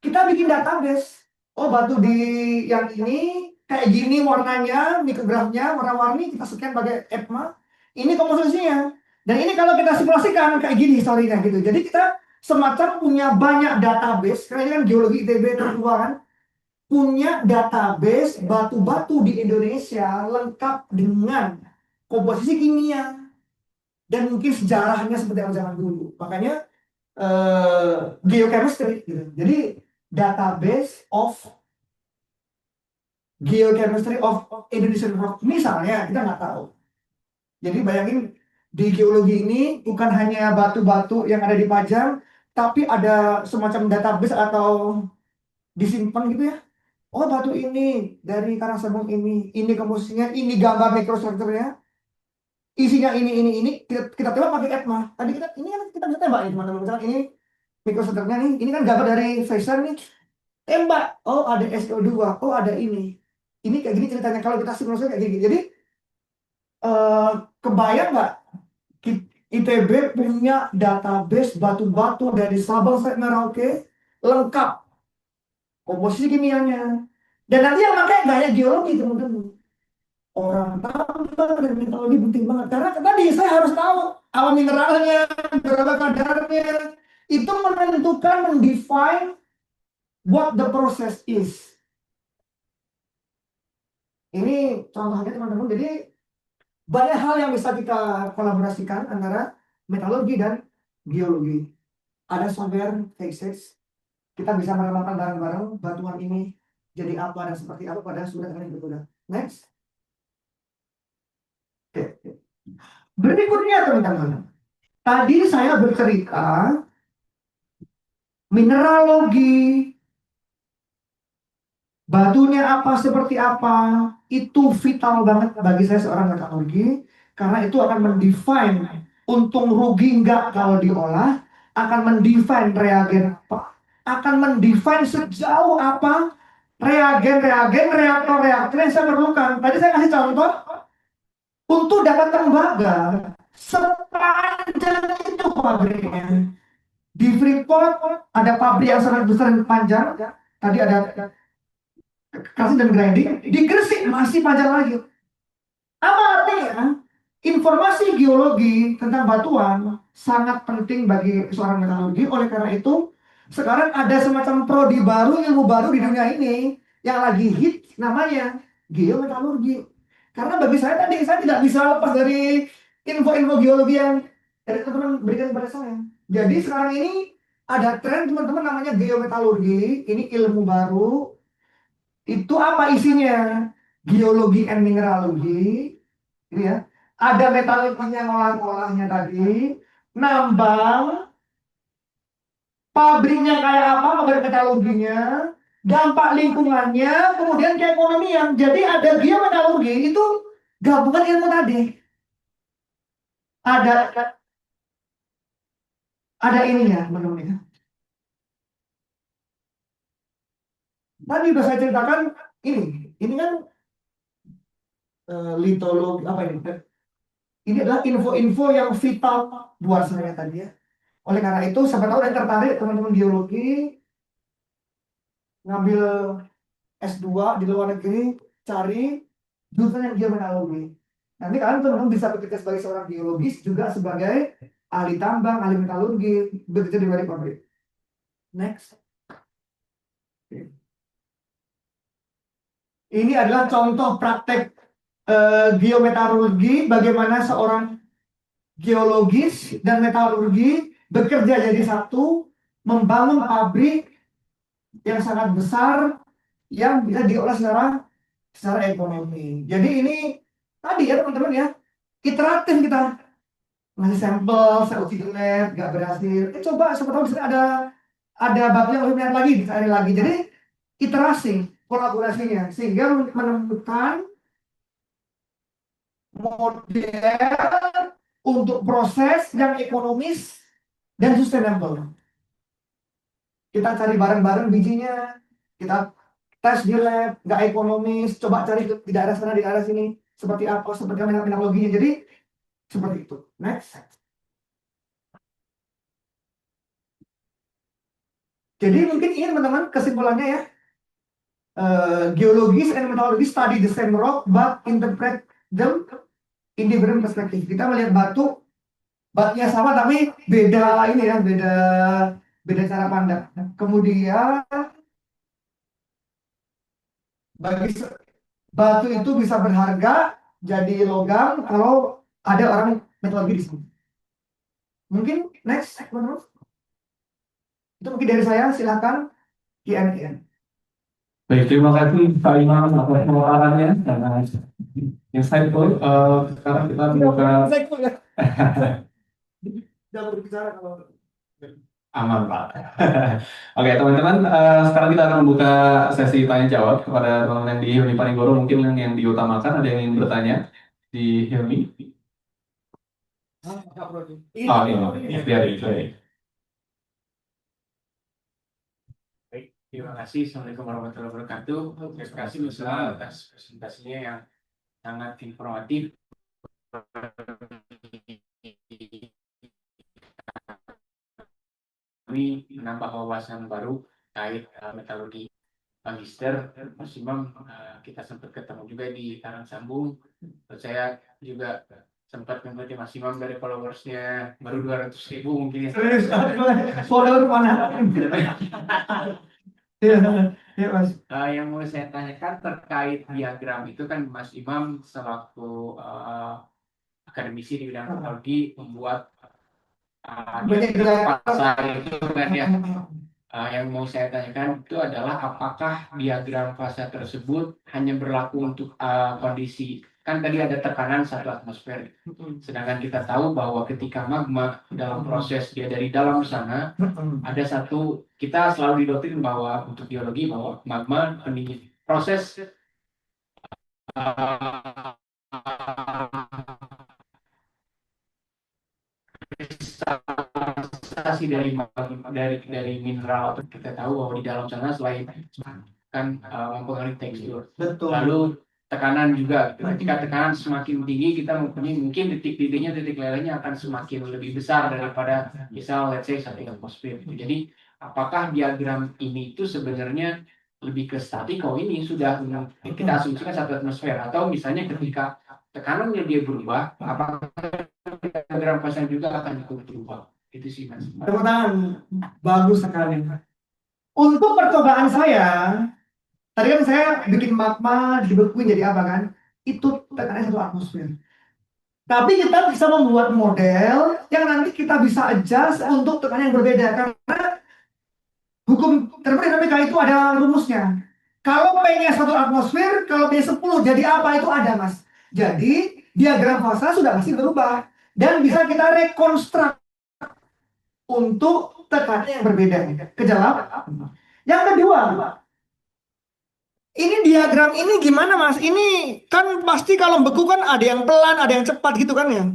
Kita bikin database. Oh, batu di yang ini kayak gini warnanya, mikrografnya, warna-warni, kita scan pakai ECMA. Ini komposisinya. Dan ini kalau kita simulasikan kayak gini historinya gitu. Jadi kita semacam punya banyak database, karena ini kan geologi ITB tertua kan, punya database batu-batu di Indonesia lengkap dengan komposisi kimia dan mungkin sejarahnya seperti apa zaman dulu. Makanya geochemistry gitu. Jadi database of geochemistry of Indonesian rock misalnya kita nggak tahu. Jadi bayangin di geologi ini bukan hanya batu-batu yang ada di Pajang, tapi ada semacam database atau disimpan gitu ya. Oh, batu ini dari Karangsambung ini komposisinya, ini gambar mikrostrukturnya, isinya ini, kita tembak pakai ECMA. Tadi kita ini kan kita bisa tembak ya teman-teman. Misalkan ini mikrostrukturnya nih, ini kan gambar dari Pfizer nih, tembak. Oh, ada SO2, oh ada ini. Ini kayak gini ceritanya kalau kita simulasi kayak gini. Jadi kebayang nggak ITB punya database batu-batu dari Sabang sampai Merauke lengkap komposisi kimianya. Dan nanti yang pakai nggak hanya geologi teman-teman. Orang tambang dan metodologi penting banget. Karena tadi saya harus tahu alam mineralnya, berapa kadarnya. Itu menentukan, mendefine what the process is. Ini contohnya teman-teman. Jadi banyak hal yang bisa kita kolaborasikan antara metalurgi dan geologi. Ada software Phases. Kita bisa meramalkan bareng-bareng batuan ini jadi apa dan seperti apa pada sudah yang berbeda. Next. Oke. Berikutnya teman-teman. Tadi saya bercerita mineralogi, batunya apa, seperti apa, itu vital banget bagi saya seorang metalurgi, karena itu akan mendefine untung rugi enggak kalau diolah, akan mendefine reagen apa, akan mendefine sejauh apa reagen, reaktor yang saya perlukan. Tadi saya kasih contoh, untuk dapat tembaga, sepanjang itu pabriknya. Di Freeport ada pabrik yang sangat besar dan panjang. Tadi ada kasih dan grinding. Di Gresik masih panjang lagi. Apa artinya? Informasi geologi tentang batuan sangat penting bagi seorang metalurgi. Oleh karena itu, sekarang ada semacam prodi baru, ilmu baru di dunia ini yang lagi hit namanya geometalurgi. Karena bagi saya tadi, saya tidak bisa lepas dari info-info geologi yang dari teman-teman berikan kepada saya. Jadi sekarang ini ada tren teman-teman namanya geometalurgi. Ini ilmu baru. Itu apa isinya? Geologi and mineralogi. Ini ya. Ada metalurginya ngolah-ngolahnya tadi. Nambang. Pabriknya kayak apa? Pabrik metalurginya. Dampak lingkungannya. Kemudian keekonomian. Jadi ada geometalurgi. Itu gabungan ilmu tadi. Ada ininya teman-teman. Tadi udah saya ceritakan ini kan litologi apa ini? Ini adalah info-info yang vital buat saya tadi ya. Oleh karena itu, siapa tahu yang tertarik teman-teman geologi ngambil S2 di luar negeri, cari jurusan yang geometalurgi. Nanti kalian teman-teman bisa bekerja sebagai seorang geologis juga sebagai ahli tambang, ahli metalurgi, bekerja di balik pabrik. Next. Ini adalah contoh praktek geometalurgi, bagaimana seorang geologis dan metalurgi bekerja jadi satu, membangun pabrik yang sangat besar yang bisa diolah secara secara ekonomi. Jadi ini tadi ya teman-teman ya, iteratif kita ngasih sampel, saya uji di lab, nggak berhasil. Coba siapa tahu di sini ada bab yang lebih menarik lagi, dicari lagi. Jadi iterasi kolaborasinya sehingga menemukan model untuk proses yang ekonomis dan sustainable. Kita cari bareng-bareng bijinya, kita tes di lab, nggak ekonomis, coba cari di daerah sana, di daerah sini, seperti apa, seperti apa teknologinya. Jadi seperti itu. Next. Jadi mungkin ini teman-teman kesimpulannya ya. Geologis and metallurgy study the same rock but interpret them in different perspective. Kita melihat batu, batunya sama tapi beda ini ya, beda cara pandang. Kemudian bagi batu itu bisa berharga jadi logam kalau ada orang metallurgi di sini. Mungkin next teman-teman. Itu mungkin dari saya, silakan Q&A. Baik, terima kasih Pak Imam atas pemaparannya sangat insightful. Sekarang kita membuka Jangan berbicara kalau aman, Pak. Oke, teman-teman, sekarang kita akan membuka sesi tanya jawab kepada teman-teman yang di Hilmi Panigoro. Mungkin yang diutamakan ada yang ingin bertanya di Hilmi. Oh, ini biar itu. Baik, terima kasih. Assalamualaikum warahmatullahi wabarakatuh. Terima kasih Nusra atas presentasinya yang sangat informatif. Kami menambah wawasan baru terkait metalurgi magister. Mas Imam, kita sempat ketemu juga di Karang Sambung. Saya juga sempat mengikuti Mas Imam dari followersnya baru 200.000 mungkin ya. serius, follower mana? Ya, Mas. Yang mau saya tanyakan terkait diagram itu kan Mas Imam selaku akademisi di bidang teknologi membuat Banyak pasar itu kan ya. Yang mau saya tanyakan itu adalah apakah diagram fase tersebut hanya berlaku untuk kondisi, kan tadi ada tekanan 1 atmosfer, sedangkan kita tahu bahwa ketika magma dalam proses dia dari dalam sana ada satu, kita selalu didoktrin bahwa untuk geologi bahwa magma pendingin proses kristallisasi dari mineral. Kita tahu bahwa di dalam sana selain kan mempengaruhi tekstur, Betul. lalu tekanan juga. Ketika tekanan semakin tinggi, kita mempunyai mungkin titik titiknya, titik lelehnya akan semakin lebih besar daripada misal let's say 1 atmosfer. Jadi apakah diagram ini itu sebenarnya lebih ke statik? Oh, ini sudah kita asumsikan 1 atmosfer, atau misalnya ketika tekanannya dia berubah, apakah diagram pasang juga akan ikut berubah? Itu sih Mas. Tepuk tangan. Bagus sekali. Untuk percobaan saya, tadi kan saya bikin magma dibekuin jadi apa kan? Itu tekanannya 1 atmosfer. Tapi kita bisa membuat model yang nanti kita bisa adjust untuk tekanan yang berbeda karena hukum termodinamika itu ada rumusnya. Kalau P-nya 1 atmosfer, kalau P 10 jadi apa itu ada, Mas. Jadi diagram fasa sudah pasti berubah dan bisa kita rekonstruk untuk tekanan yang berbeda. Kejawab. Yang kedua, ini diagram ini gimana Mas? Ini kan pasti kalau beku kan ada yang pelan, ada yang cepat gitu kan ya?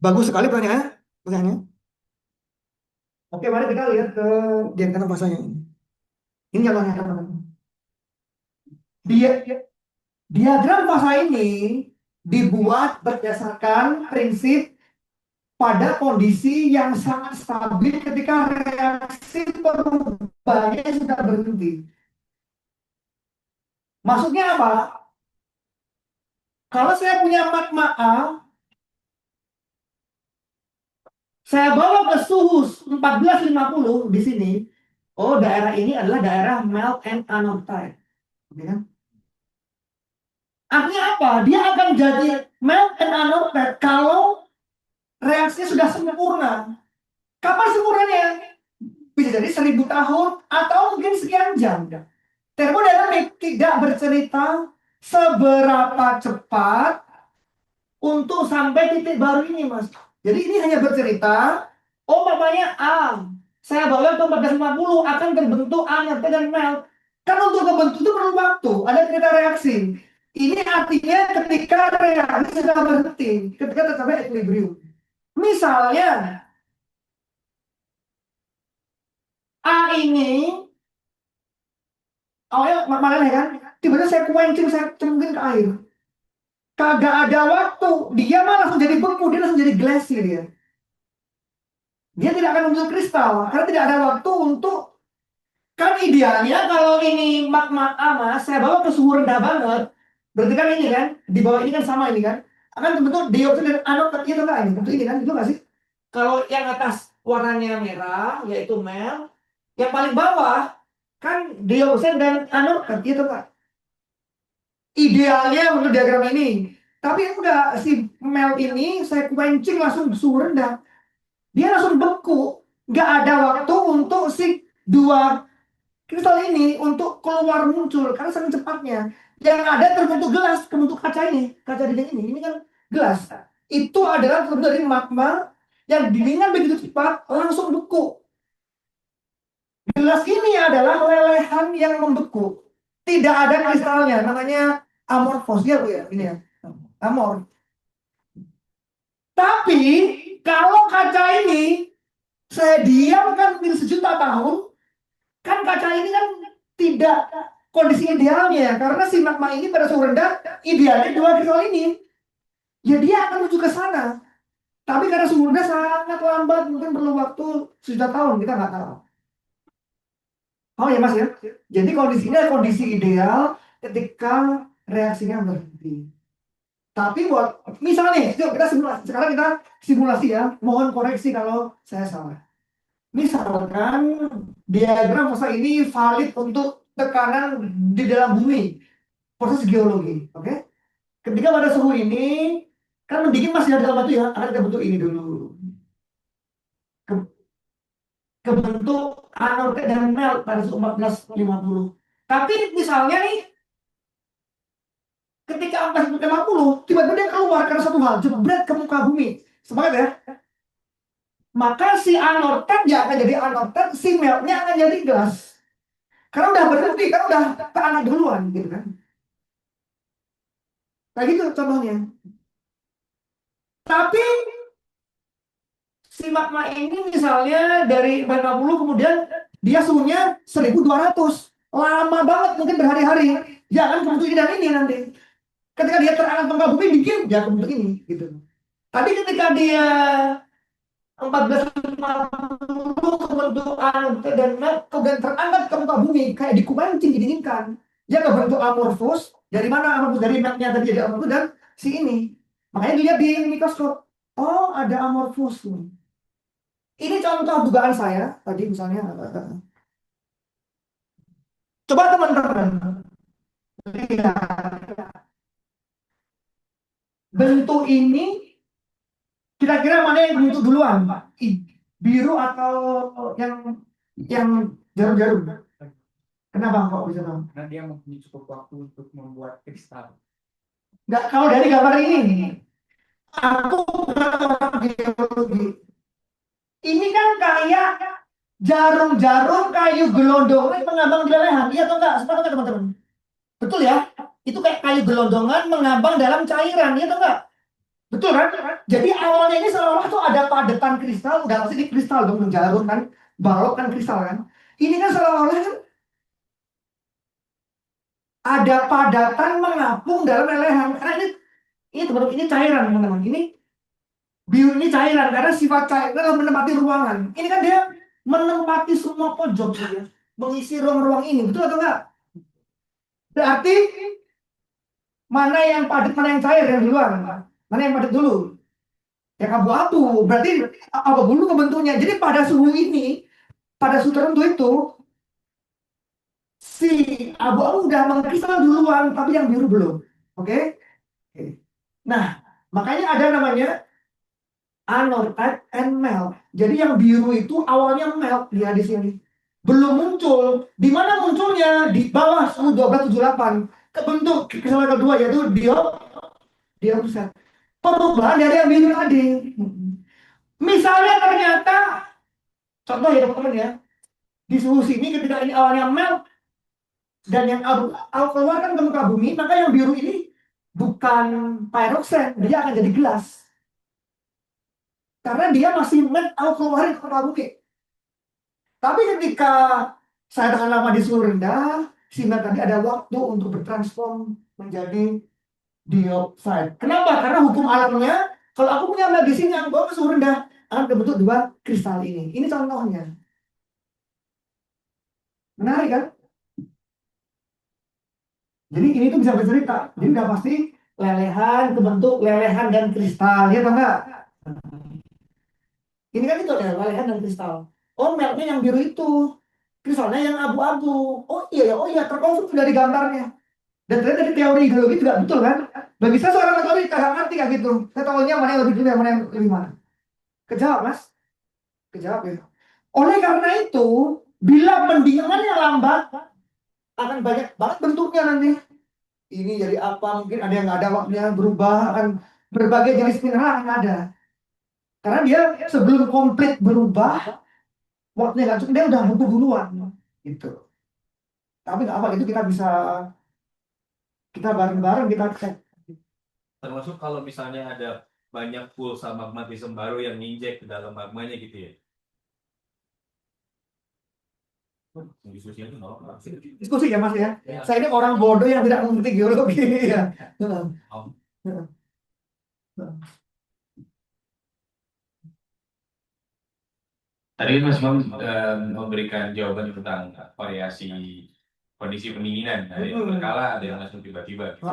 Bagus sekali pertanyaannya. Oke, mari kita lihat ke diagram fasanya ini. Ini contohnya teman-teman. Diagram fasa ini dibuat berdasarkan prinsip pada kondisi yang sangat stabil ketika reaksi perubahannya sudah berhenti. Maksudnya apa? Kalau saya punya magma A, saya bawa ke suhu 1450 di sini. Oh, daerah ini adalah daerah melt and anode type. Oke kan? Artinya apa? Dia akan jadi melt and anode type kalau reaksinya sudah sempurna. Kapan sempurnanya? Bisa jadi 1000 tahun atau mungkin sekian jam. Termodinamik tidak bercerita seberapa cepat untuk sampai titik baru ini, Mas. Jadi ini hanya bercerita, oh papanya saya bawa ke 1450 akan terbentuk A, T, dan melt. Kan untuk terbentuk itu perlu waktu, ada cerita reaksi. Ini artinya ketika reaksi sudah berhenti, ketika tercapai equilibrium. Misalnya, A ini awalnya makan ya kan, tiba-tiba saya kuencing, saya cemplungin ke air. Kagak ada waktu, dia malah langsung jadi beku, dia langsung jadi glacier dia. Dia tidak akan muncul kristal, karena tidak ada waktu untuk, kan idealnya kalau ini magma mas, saya bawa ke suhu rendah banget, berarti kan ini kan, di bawah ini kan sama ini kan, akan terbentuk dioksid dan anokat itu kan, ini bentuk ini kan, itu nggak sih? Kalau yang atas warnanya merah, yaitu mel, yang paling bawah kan dioksid dan anokat itu kan. Idealnya untuk diagram ini. Tapi enggak, si mel ini saya kencing langsung suhu rendah. Dia langsung beku. Nggak ada waktu untuk si dua kristal ini untuk keluar muncul karena saking cepatnya. Yang ada terbentuk gelas, terbentuk kaca ini, kaca dinding ini. Ini kan gelas. Itu adalah terbentuk dari magma yang dinginnya begitu cepat langsung beku. Gelas ini adalah lelehan yang membeku. Tidak ada kristalnya, namanya amorfos ya Bu ya, ini ya. Amor. Tapi kalau kaca ini saya diamkan mungkin sejuta tahun, kan kaca ini kan tidak kondisi idealnya ya, karena si magma ini pada suhu rendah idealnya dua kristal ini. Ya dia akan menuju ke sana. Tapi karena suhu rendah sangat lambat, mungkin perlu waktu sejuta tahun, kita nggak tahu. Oh ya Mas ya. Jadi kondisinya kondisi ideal ketika reaksinya berhenti. Tapi buat misalnya, yuk kita simulasi. Sekarang kita simulasi ya. Mohon koreksi kalau saya salah. Misalkan diagram fase ini valid untuk tekanan di dalam bumi, proses geologi, oke? Ketika pada suhu ini, kan mendingin masih ada dalam batu ya, akan kita bentuk ini dulu. Kebentuk anorak dan melt pada suhu 1450. Tapi misalnya nih, ketika 1450, tiba-tiba dia keluar karena satu hal, jebret ke muka bumi. Semangat ya. Maka si anortat ya akan jadi anortat, si meltnya akan jadi gelas. Karena udah berhenti, karena udah ke anak duluan, gitu kan. Kayak gitu contohnya. Tapi si magma ini misalnya dari 40 kemudian dia suhunya 1200. Lama banget, mungkin berhari-hari. Ya kan kebentuk ini dan ini nanti. Ketika dia terangkat muka bumi bikin, ya kebentuk ini, gitu. Tapi ketika dia 1450 kebentuk anorak dan melt kemudian terangkat ke muka bumi kayak dikupancing didinginkan, dia kebentuk amorfos. Dari mana amorfos? Dari meltnya tadi jadi amorfos dan si ini. Makanya dilihat di mikroskop, oh ada amorfos. Ini contoh dugaan saya tadi misalnya. Coba teman-teman lihat bentuk ini, kira-kira mana yang bentuk duluan, Pak? Biru atau yang jarum-jarum? Kenapa kok bisa tahu? Karena dia mempunyai cukup waktu untuk membuat kristal. Nggak, kalau dari gambar ini, aku bukan orang geologi. Ini kan kayak jarum-jarum kayu gelondongan mengambang di lelehan, iya atau enggak? Sepakat nggak teman-teman? Betul ya? Itu kayak kayu gelondongan mengambang dalam cairan, iya atau enggak? Betul kan? Jadi awalnya ini seolah-olah tuh ada padatan kristal, udah pasti di kristal dong, jarum kan, balok kan kristal kan. Ini kan seolah-olah kan ada padatan mengapung dalam lelehan. Karena ini teman-teman, ini cairan teman-teman. Ini biru ini cairan karena sifat cairan adalah menempati ruangan. Ini kan dia menempati semua pojok ya, mengisi ruang-ruang ini, betul atau enggak? Berarti mana yang padat, mana yang cair yang duluan? Mana yang padat dulu? Yang abu-abu. Berarti abu-abu dulu kebentuknya. Jadi pada suhu ini, pada suhu tertentu itu, si abu-abu udah mengkristal duluan, tapi yang biru belum. Oke? Nah, makanya ada namanya anortat and melt. Jadi yang biru itu awalnya melt, lihat di sini. belum muncul. Di mana munculnya? Di bawah suhu 1278 kebentuk kristal kedua yaitu dioksid. Perubahan dari yang biru tadi. Misalnya ternyata, contoh ya teman-teman ya, di suhu sini ketika ini awalnya melt dan yang aku keluarkan ke muka bumi, maka yang biru ini bukan peroxide, dia akan jadi gelas. Karena dia masih melt, aku keluarin ke muka bumi. Tapi ketika saya tahan lama di suhu rendah, sehingga tadi ada waktu untuk bertransform menjadi dioksida. Kenapa? Karena hukum alamnya, kalau aku punya mel di sini yang bawa ke suhu rendah, akan terbentuk dua kristal ini. Ini contohnya. Menarik kan? Jadi ini tuh bisa bercerita. Jadi udah pasti lelehan, kebentuk lelehan dan kristal. Ya atau enggak? Ini kan itu ada lelehan dan kristal. Oh, meltnya yang biru itu. Kristalnya yang abu-abu. Oh iya, terkonfirmasi dari gambarnya. Dan ternyata dari teori geologi juga betul kan? Bagi saya seorang teori kagak ngerti kayak gitu. Saya tahunya mana yang lebih dulu, mana yang lebih mana. Kejawab mas? Kejawab ya. Oleh karena itu, bila pendinginannya lambat, akan banyak banget bentuknya nanti. Ini jadi apa? Mungkin ada yang nggak ada waktunya berubah, akan berbagai jenis mineral yang ada. Karena dia sebelum komplit berubah, waktunya nggak cukup, dia udah butuh duluan. Gitu. Tapi nggak apa, itu kita bareng-bareng kita cek. Termasuk kalau misalnya ada banyak pulsa magmatisme baru yang nginjek ke dalam magmanya gitu ya. Diskusinya itu nggak apa-apa. Diskusi ya mas ya. Ya. Saya ini orang bodoh yang tidak mengerti geologi ya. Tadi Mas Imam memberikan jawaban tentang variasi kondisi pendinginan. Ada yang berkala, ada yang langsung tiba-tiba. Gitu.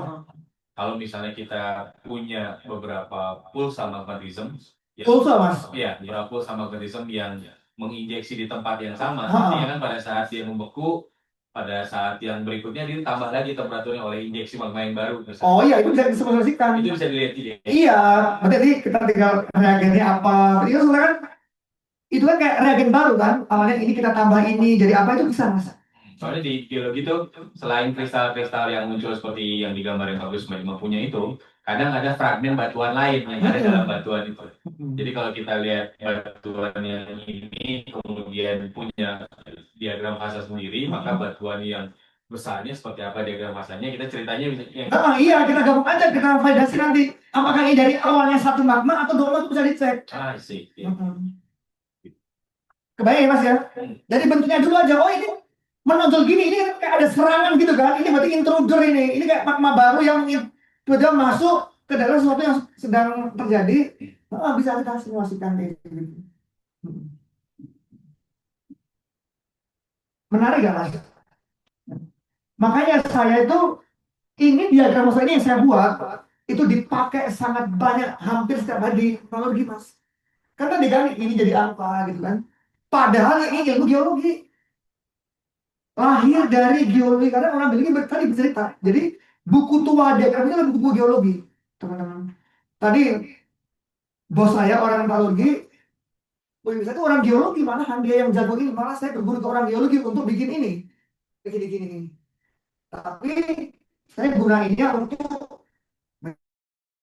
Kalau misalnya kita punya beberapa pulsa magmatisme, Pulsa mas. ya, beberapa pulsa magmatisme yang menginjeksi di tempat yang sama, artinya kan pada saat dia membeku, pada saat yang berikutnya dia tambah lagi temperaturnya oleh injeksi magma yang baru. Misalnya. Oh iya, itu bisa disimulasikan. Itu bisa dilihat ya. Iya, berarti kita tinggal reagennya apa. Itu sebenarnya kan, itu kan kayak reagen baru kan. Awalnya ini kita tambah ini, jadi apa itu bisa mas. Soalnya di geologi itu selain kristal-kristal yang muncul seperti yang digambar yang bagus punya itu, kadang ada fragmen batuan lain yang ada dalam batuan itu. Jadi kalau kita lihat batuan yang ini kemudian punya diagram fasa sendiri, maka batuan yang besarnya seperti apa diagram fasanya, kita ceritanya bisa Iya, kita gabung aja, kita validasi nanti. Apakah ini dari awalnya satu magma atau dua magma bisa dicek. sih. Kebayang ya mas ya. Jadi bentuknya dulu aja. Oh ini menonjol gini, ini kayak ada serangan gitu kan. Ini berarti intruder ini. Ini kayak magma baru yang tiba-tiba masuk ke dalam sesuatu yang sedang terjadi. Bisa kita simulasikan kayak gitu. Menarik gak mas? Makanya saya itu, ini diagram Moser ini yang saya buat, itu dipakai sangat banyak, hampir setiap hari di teknologi mas. Karena diganti ini jadi apa gitu kan. Padahal ini ilmu geologi. Lahir dari geologi, karena orang geologi tadi bercerita. Jadi buku tua diagram itu adalah buku geologi, teman-teman. Tadi bos saya orang metallurgi, saya itu orang geologi, malahan dia yang jago ini, malah saya berguru ke orang geologi untuk bikin ini, gini. Tapi saya gunainnya untuk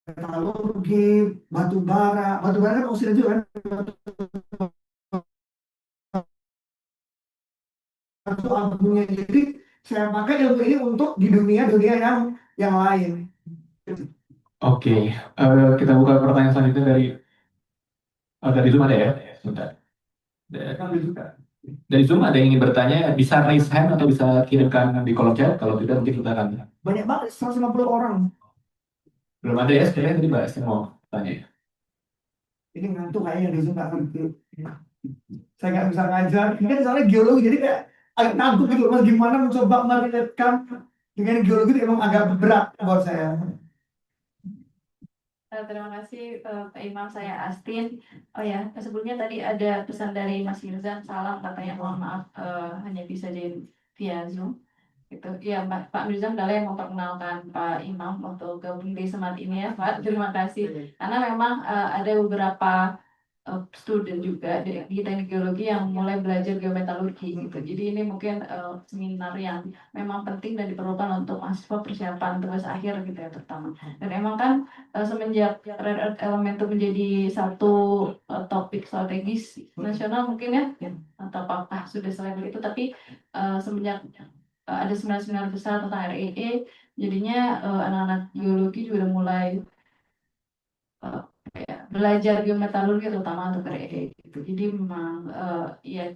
metallurgi, batu bara kan oksida juga kan, batu abunya. Jadi saya pakai ilmu ini untuk di dunia yang lain. Oke, kita buka pertanyaan selanjutnya dari Zoom ada ya? Sebentar. Dari Zoom ada yang ingin bertanya, bisa raise hand atau bisa kirimkan di kolom chat. Kalau tidak mungkin kita akan. Banyak banget, 150 orang. Belum ada ya, sebenarnya tadi Mbak Esti mau tanya. Ini ngantuk kayaknya di Zoom, nggak ngerti. Saya nggak bisa ngajar. Ini kan soalnya geologi, jadi kayak agak ngantuk gitu. Mas gimana mencoba merelatekan dengan geologi itu emang agak berat buat saya. Terima kasih Pak Imam, saya Astin. Oh ya, sebelumnya tadi ada pesan dari Mas Mirzan, salam katanya, mohon maaf hanya bisa via Zoom. Gitu. Ya, Pak Mirzan adalah yang memperkenalkan Pak Imam untuk gabung di Smart ini ya Pak. Terima kasih. Karena memang ada beberapa student juga di teknik geologi yang mulai belajar geometalurgi gitu. Jadi ini mungkin seminar yang memang penting dan diperlukan untuk mahasiswa persiapan tugas akhir gitu ya terutama. Dan emang kan semenjak rare earth element itu menjadi satu topik strategis nasional mungkin ya, atau apakah sudah selevel itu, tapi semenjak ada seminar-seminar besar tentang REE, jadinya anak-anak geologi juga udah mulai belajar geometalurgi terutama untuk REE gitu. Jadi memang ya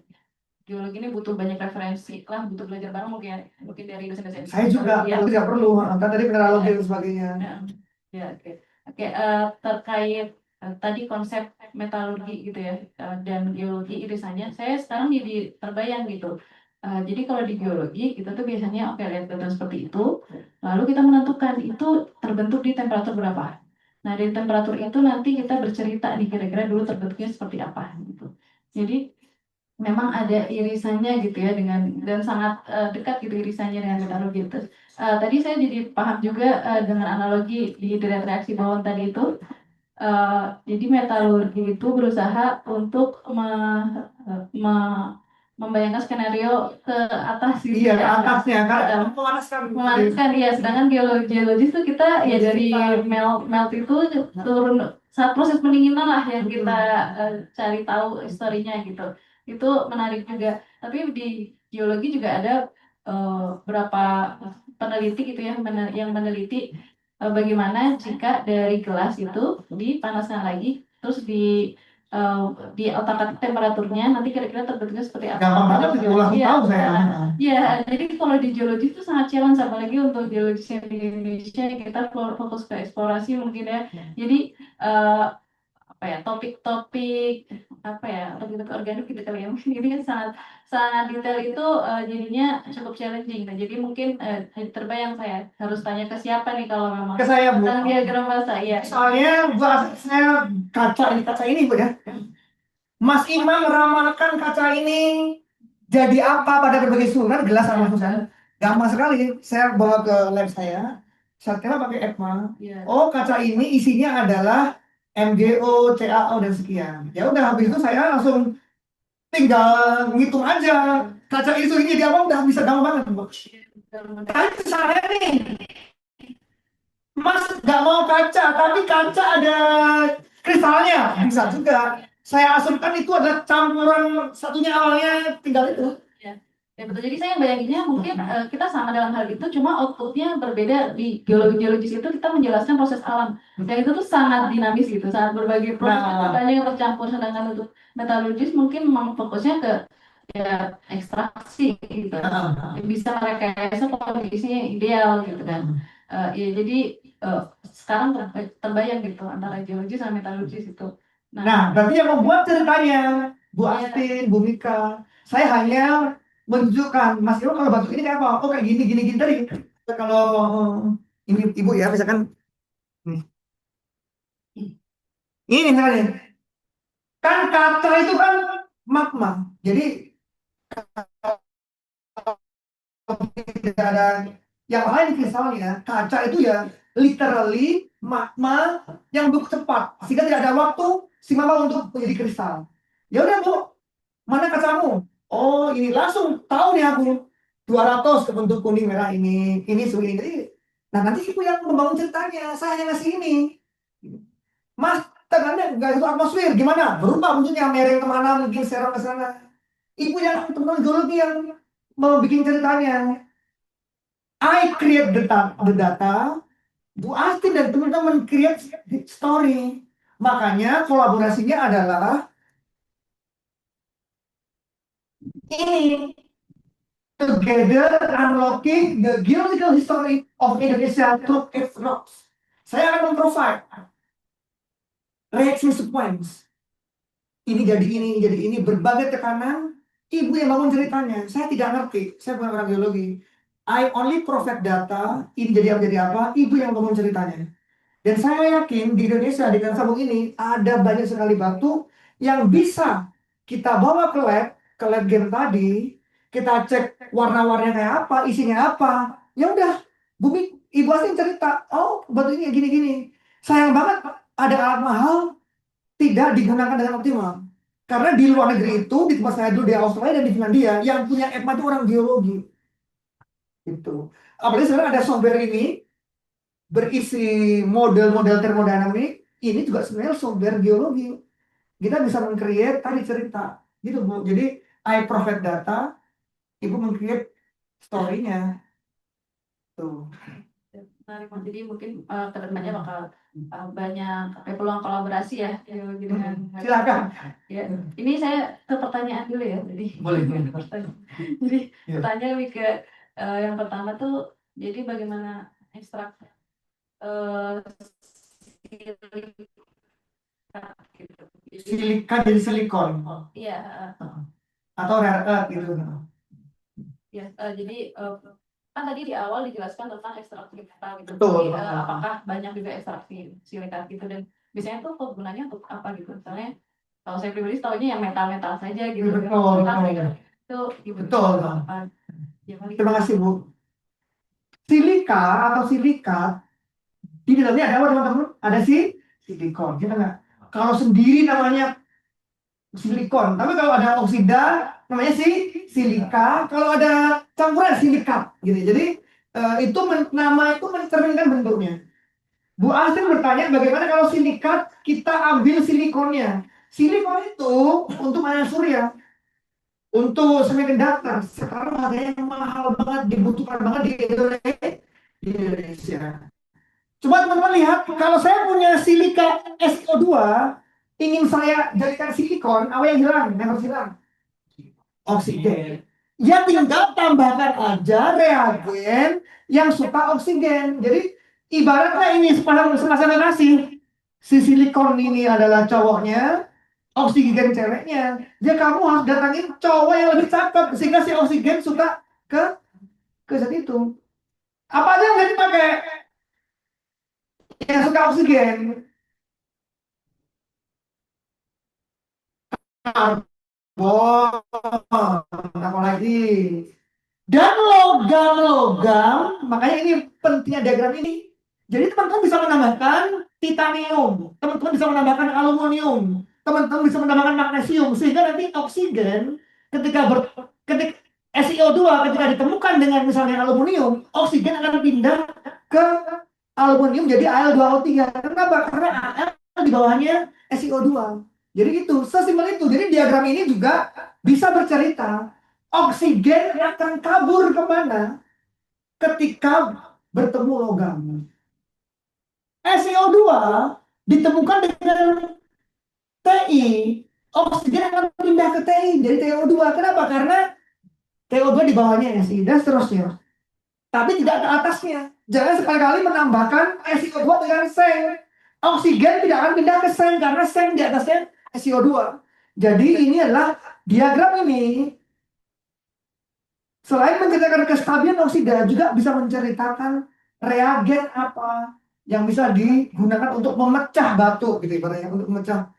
geologi ini butuh banyak referensi lah, butuh belajar bareng mungkin dari dosen-dosen. Saya juga, ya. kalau tidak perlu, kan tadi mineralogi dan sebagainya. Ya, oke. Oke, terkait tadi konsep metalurgi gitu ya, dan geologi irisannya, saya sekarang jadi terbayang gitu. Jadi kalau di geologi kita tuh biasanya oke lihat batuan seperti itu, lalu kita menentukan itu terbentuk di temperatur berapa. Nah dari temperatur itu nanti kita bercerita nih kira-kira dulu terbentuknya seperti apa gitu. Jadi memang ada irisannya gitu ya dan sangat dekat gitu irisannya dengan metalurgi itu. Tadi saya jadi paham juga dengan analogi di derajat reaksi bawaan tadi itu. Jadi metalurgi itu berusaha untuk membayangkan skenario ke atas gitu Iya, ya. atasnya kan Memanaskan ya, sedangkan geologis itu kita ya dari melt itu turun saat proses pendinginan lah yang kita cari tahu historinya gitu. Itu menarik juga. Tapi di geologi juga ada beberapa peneliti gitu ya yang meneliti bagaimana jika dari gelas itu dipanaskan lagi terus di otak-atik temperaturnya nanti kira-kira terbentuknya seperti apa. gampang banget sih, ulang Iya, tahu saya. ya, jadi kalau di geologi itu sangat challenge, apalagi untuk geologi yang di Indonesia kita fokus ke eksplorasi mungkin ya. Jadi apa ya topik-topik apa ya topik-topik organik gitu kali ya mungkin ini kan sangat sangat detail itu jadinya cukup challenging. Nah jadi mungkin terbayang saya harus tanya ke siapa nih kalau memang Ke saya, Bu. tentang diagram bahasa ya. Soalnya saya kaca ini, Bu ya. Mas Imam meramalkan kaca ini jadi apa pada berbagai surat, gelas sama susah. Gampang sekali. Saya bawa ke lab saya kira pakai ECMA. Iya. Oh, kaca ini isinya adalah MgO, CaO dan sekian. Ya udah, habis itu saya langsung tinggal ngitung aja. Kaca itu ini dia udah bisa gampang banget, Bu. Tapi saya nih, Mas nggak mau kaca, tapi kaca ada kristalnya, bisa juga. Saya asumsikan itu adalah campuran satunya awalnya tinggal itu. Ya betul. Jadi saya bayanginnya mungkin kita sama dalam hal itu, cuma outputnya berbeda. Di geologis itu kita menjelaskan proses alam, dan itu tuh sangat dinamis gitu, sangat berbagai proses banyak yang tercampur. Sedangkan untuk metalurgis mungkin memang fokusnya ke ya ekstraksi gitu, bisa merekayasa kondisinya ideal gitu kan. Ya jadi sekarang terbayang gitu antara geologis sama metalurgis itu. Nah, berarti yang membuat ceritanya Bu Astin, Bu Mika, saya hanya menunjukkan Mas Iro kalau batu ini kayak apa? Oh kayak gini tadi. Kalau ini Ibu ya, misalkan ini misalnya, kan kaca itu kan magma. Jadi tidak ada yang lain misalnya, kaca itu ya literally magma yang begitu cepat sehingga tidak ada waktu si magma untuk menjadi kristal. Ya udah Bu, mana kacamu? Oh ini langsung tahu nih aku 200 kebentuk kuning merah ini suwi ini. Nah nanti ibu yang membangun ceritanya, saya hanya ngasih ini. Mas, tekannya nggak itu atmosfer gimana? Berubah bentuknya mereng kemana mungkin serang ke sana. Ibu yang teman-teman geologi yang mau bikin ceritanya. I create the data, Bu Astin dan teman-teman create story. Makanya kolaborasinya adalah ini. Together unlocking the geological history of Indonesia through its rocks. Saya akan memprovide reaction sequence. Ini jadi ini, berbagai tekanan. Ibu yang bangun ceritanya. Saya tidak ngerti, saya bukan orang geologi. I only provide data, ini jadi apa, ibu yang bangun ceritanya. Dan saya yakin di Indonesia dengan sabung ini ada banyak sekali batu yang bisa kita bawa ke lab game tadi. Kita cek warna-warnanya kayak apa, isinya apa. Ya udah, Ibu Astin cerita, oh batu ini gini-gini. Sayang banget ada alat mahal, tidak digunakan dengan optimal. Karena di luar negeri itu, di tempat saya dulu di Australia dan di Finlandia, yang punya EPMA itu orang geologi. Itu. Apalagi sekarang ada software ini berisi model-model termodinamik, ini juga sebenarnya software geologi. Kita bisa meng-create tadi cerita, gitu Bu. Jadi I provide data, Ibu meng-create story-nya. Tuh. Menarik, Mas. Jadi mungkin kedepannya bakal banyak peluang kolaborasi ya geologi dengan Silakan. ya. Ini saya ke pertanyaan dulu ya. Jadi Boleh. jadi Ya. pertanyaan lebih ke yang pertama tuh, jadi bagaimana ekstrak silika gitu. Jadi Silika jadi silikon iya atau rare earth gitu. ya jadi kan tadi di awal dijelaskan tentang ekstraksi silika gitu. Betul. Jadi apakah banyak juga ekstraksi silika gitu, dan biasanya tuh kegunaannya untuk apa gitu? Misalnya kalau saya pribadi tahunya yang metal-metal saja gitu. Betul. Itu gitu. Betul. Apa? Ya, paling Terima kasih Bu. Silika atau silikat di dalamnya ada apa teman-teman? Ada silikon. Kita nggak. Kalau sendiri namanya silikon, tapi kalau ada oksida namanya silika. Kalau ada campuran silikat, gitu. Jadi itu nama itu mencerminkan bentuknya. Bu Asrin bertanya bagaimana kalau silikat kita ambil silikonnya. Silikon itu untuk panel surya, untuk semiconductor. Sekarang harganya mahal banget, dibutuhkan banget di Indonesia. Coba teman-teman lihat, kalau saya punya silika SO2, ingin saya jadikan silikon, apa yang hilang? Yang harus hilang? Oksigen. Ya tinggal tambahkan aja reagen yang suka oksigen. Jadi ibaratnya ini sepasang kasih. Si silikon ini adalah cowoknya, oksigen ceweknya. Ya kamu harus datangin cowok yang lebih cakep sehingga si oksigen suka ke zat itu. Apa aja yang nggak dipakai? Yang suka oksigen. Karbon, apa lagi? Dan logam-logam, makanya ini pentingnya diagram ini. Jadi teman-teman bisa menambahkan titanium, teman-teman bisa menambahkan aluminium, teman-teman bisa menambahkan magnesium, sehingga nanti oksigen ketika SiO2 ketika ditemukan dengan misalnya aluminium, oksigen akan pindah ke aluminium jadi Al2O3. Kenapa? Karena Al di bawahnya SiO2. Jadi itu, sesimpel itu. Jadi diagram ini juga bisa bercerita oksigen akan kabur kemana ketika bertemu logam. SiO2 ditemukan dengan Ti, oksigen akan pindah ke Ti, jadi TO2. Kenapa? Karena TO2 di bawahnya Si, dan seterusnya. Tapi tidak ke atasnya. Jangan sekali-kali menambahkan SiO2 dengan seng. Oksigen tidak akan pindah ke seng, karena seng di atasnya SiO2. Jadi ini adalah diagram ini. Selain menceritakan kestabilan oksida, juga bisa menceritakan reagen apa yang bisa digunakan untuk memecah batu, gitu ibaratnya, untuk memecah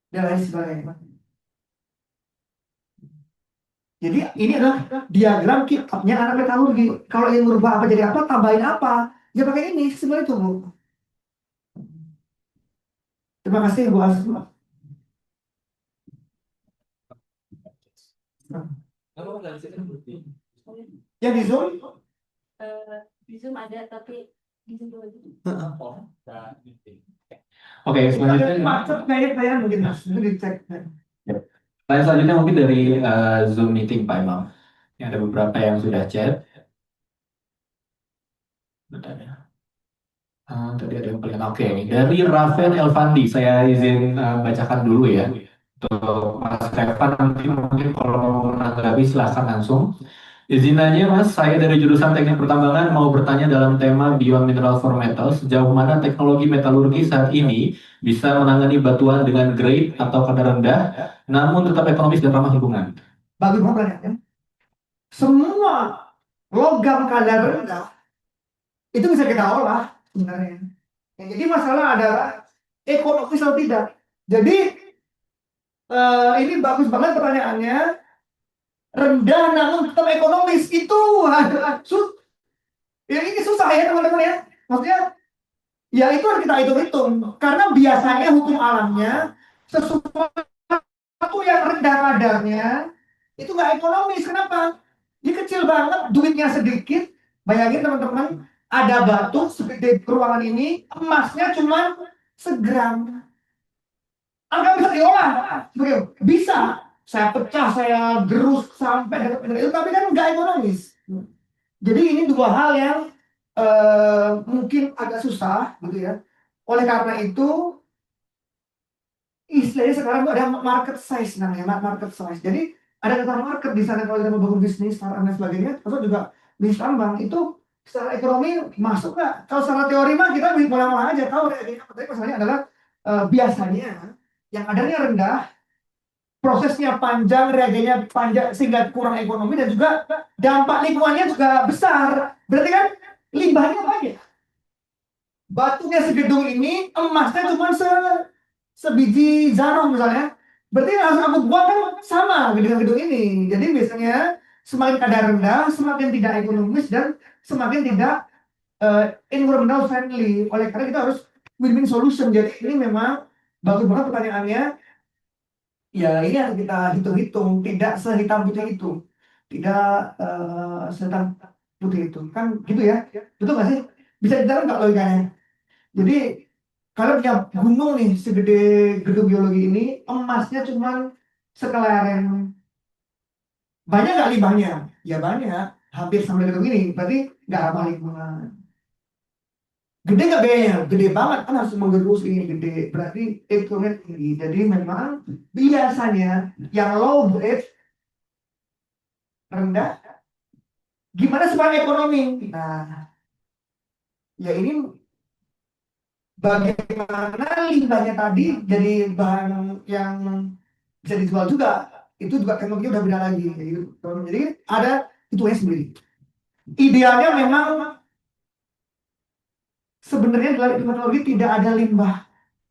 dan lain sebagainya. Jadi ini adalah diagram kitabnya anak metalurgi. Kalau ingin merubah apa jadi apa, tambahin apa, ya pakai ini, seperti itu Bu. Terima kasih Bu Asma. Yang di Zoom? di Zoom ada, tapi di Zoom lagi. Oke, selanjutnya Macet kayaknya mungkin Mas, itu dicek. Pertanyaan selanjutnya mungkin dari Zoom meeting Pak Imam. Yang ada beberapa yang sudah chat. Bertanya. Tadi ada yang paling oke ini dari Rafael Elvandi. Saya izin bacakan dulu ya. Untuk Mas Revan nanti mungkin kalau menanggapi silahkan langsung. Izin aja Mas, saya dari jurusan Teknik Pertambangan mau bertanya dalam tema Biomineral for Metal, sejauh mana teknologi metalurgi saat ini bisa menangani batuan dengan grade atau kadar rendah, namun tetap ekonomis dan ramah lingkungan. Bagus banget pertanyaannya. Semua logam kadar rendah itu bisa kita olah sebenarnya. Jadi masalah adalah ekonomis atau tidak. Jadi ini bagus banget pertanyaannya. Rendah namun tetap ekonomis itu ya ini susah ya teman-teman ya. Maksudnya Ya itu harus kita hitung-hitung. Karena biasanya hukum alamnya sesuatu yang rendah kadarnya itu nggak ekonomis. Kenapa? Dia kecil banget, duitnya sedikit. Bayangin teman-teman, ada batu segede ruangan ini, emasnya cuma segram. Nggak bisa diolah. Bisa. Saya pecah, saya gerus sampai dekat itu, tapi kan nggak ekonomis. Jadi ini dua hal yang mungkin agak susah gitu ya. Oleh karena itu istilahnya sekarang tuh ada market size namanya, market size. Jadi ada kata market di sana kalau kita mau bangun bisnis, startup dan sebagainya, terus juga bisnis tambang itu secara ekonomi masuk nggak? Kalau secara teori mah kita bisa pulang-pulang aja tahu reagennya. Tapi masalahnya adalah biasanya yang adanya rendah, prosesnya panjang, reagennya panjang sehingga kurang ekonomi dan juga dampak lingkungannya juga besar. Berarti kan limbahnya banyak. Batunya segedung ini, emasnya cuma sebiji jarum misalnya. Berarti yang harus aku buat kan sama dengan gedung ini. Jadi biasanya semakin kadar rendah, semakin tidak ekonomis dan semakin tidak environmental friendly. Oleh karena kita harus win-win solution. Jadi ini memang bagus banget pertanyaannya. Ya ini harus kita hitung-hitung, tidak sehitam putih itu, tidak sehitam putih itu, kan gitu ya, betul nggak sih? Bisa ditaruh nggak logikanya? Jadi kalau punya gunung nih segede gedung geologi ini, emasnya cuma sekelereng, banyak nggak limbahnya? Ya banyak, hampir sama gedung ini, berarti nggak ramah lingkungan. Gede nggak biayanya? Gede banget kan harus menggerus ini gede, berarti ekonominya tinggi. Jadi memang biasanya yang low grade rendah, gimana supaya ekonomi? Nah, ya ini bagaimana limbahnya tadi jadi bahan yang bisa dijual juga. Itu juga teknologinya udah beda lagi. Jadi ada hitungannya sendiri. Idealnya memang sebenarnya dalam teknologi tidak ada limbah.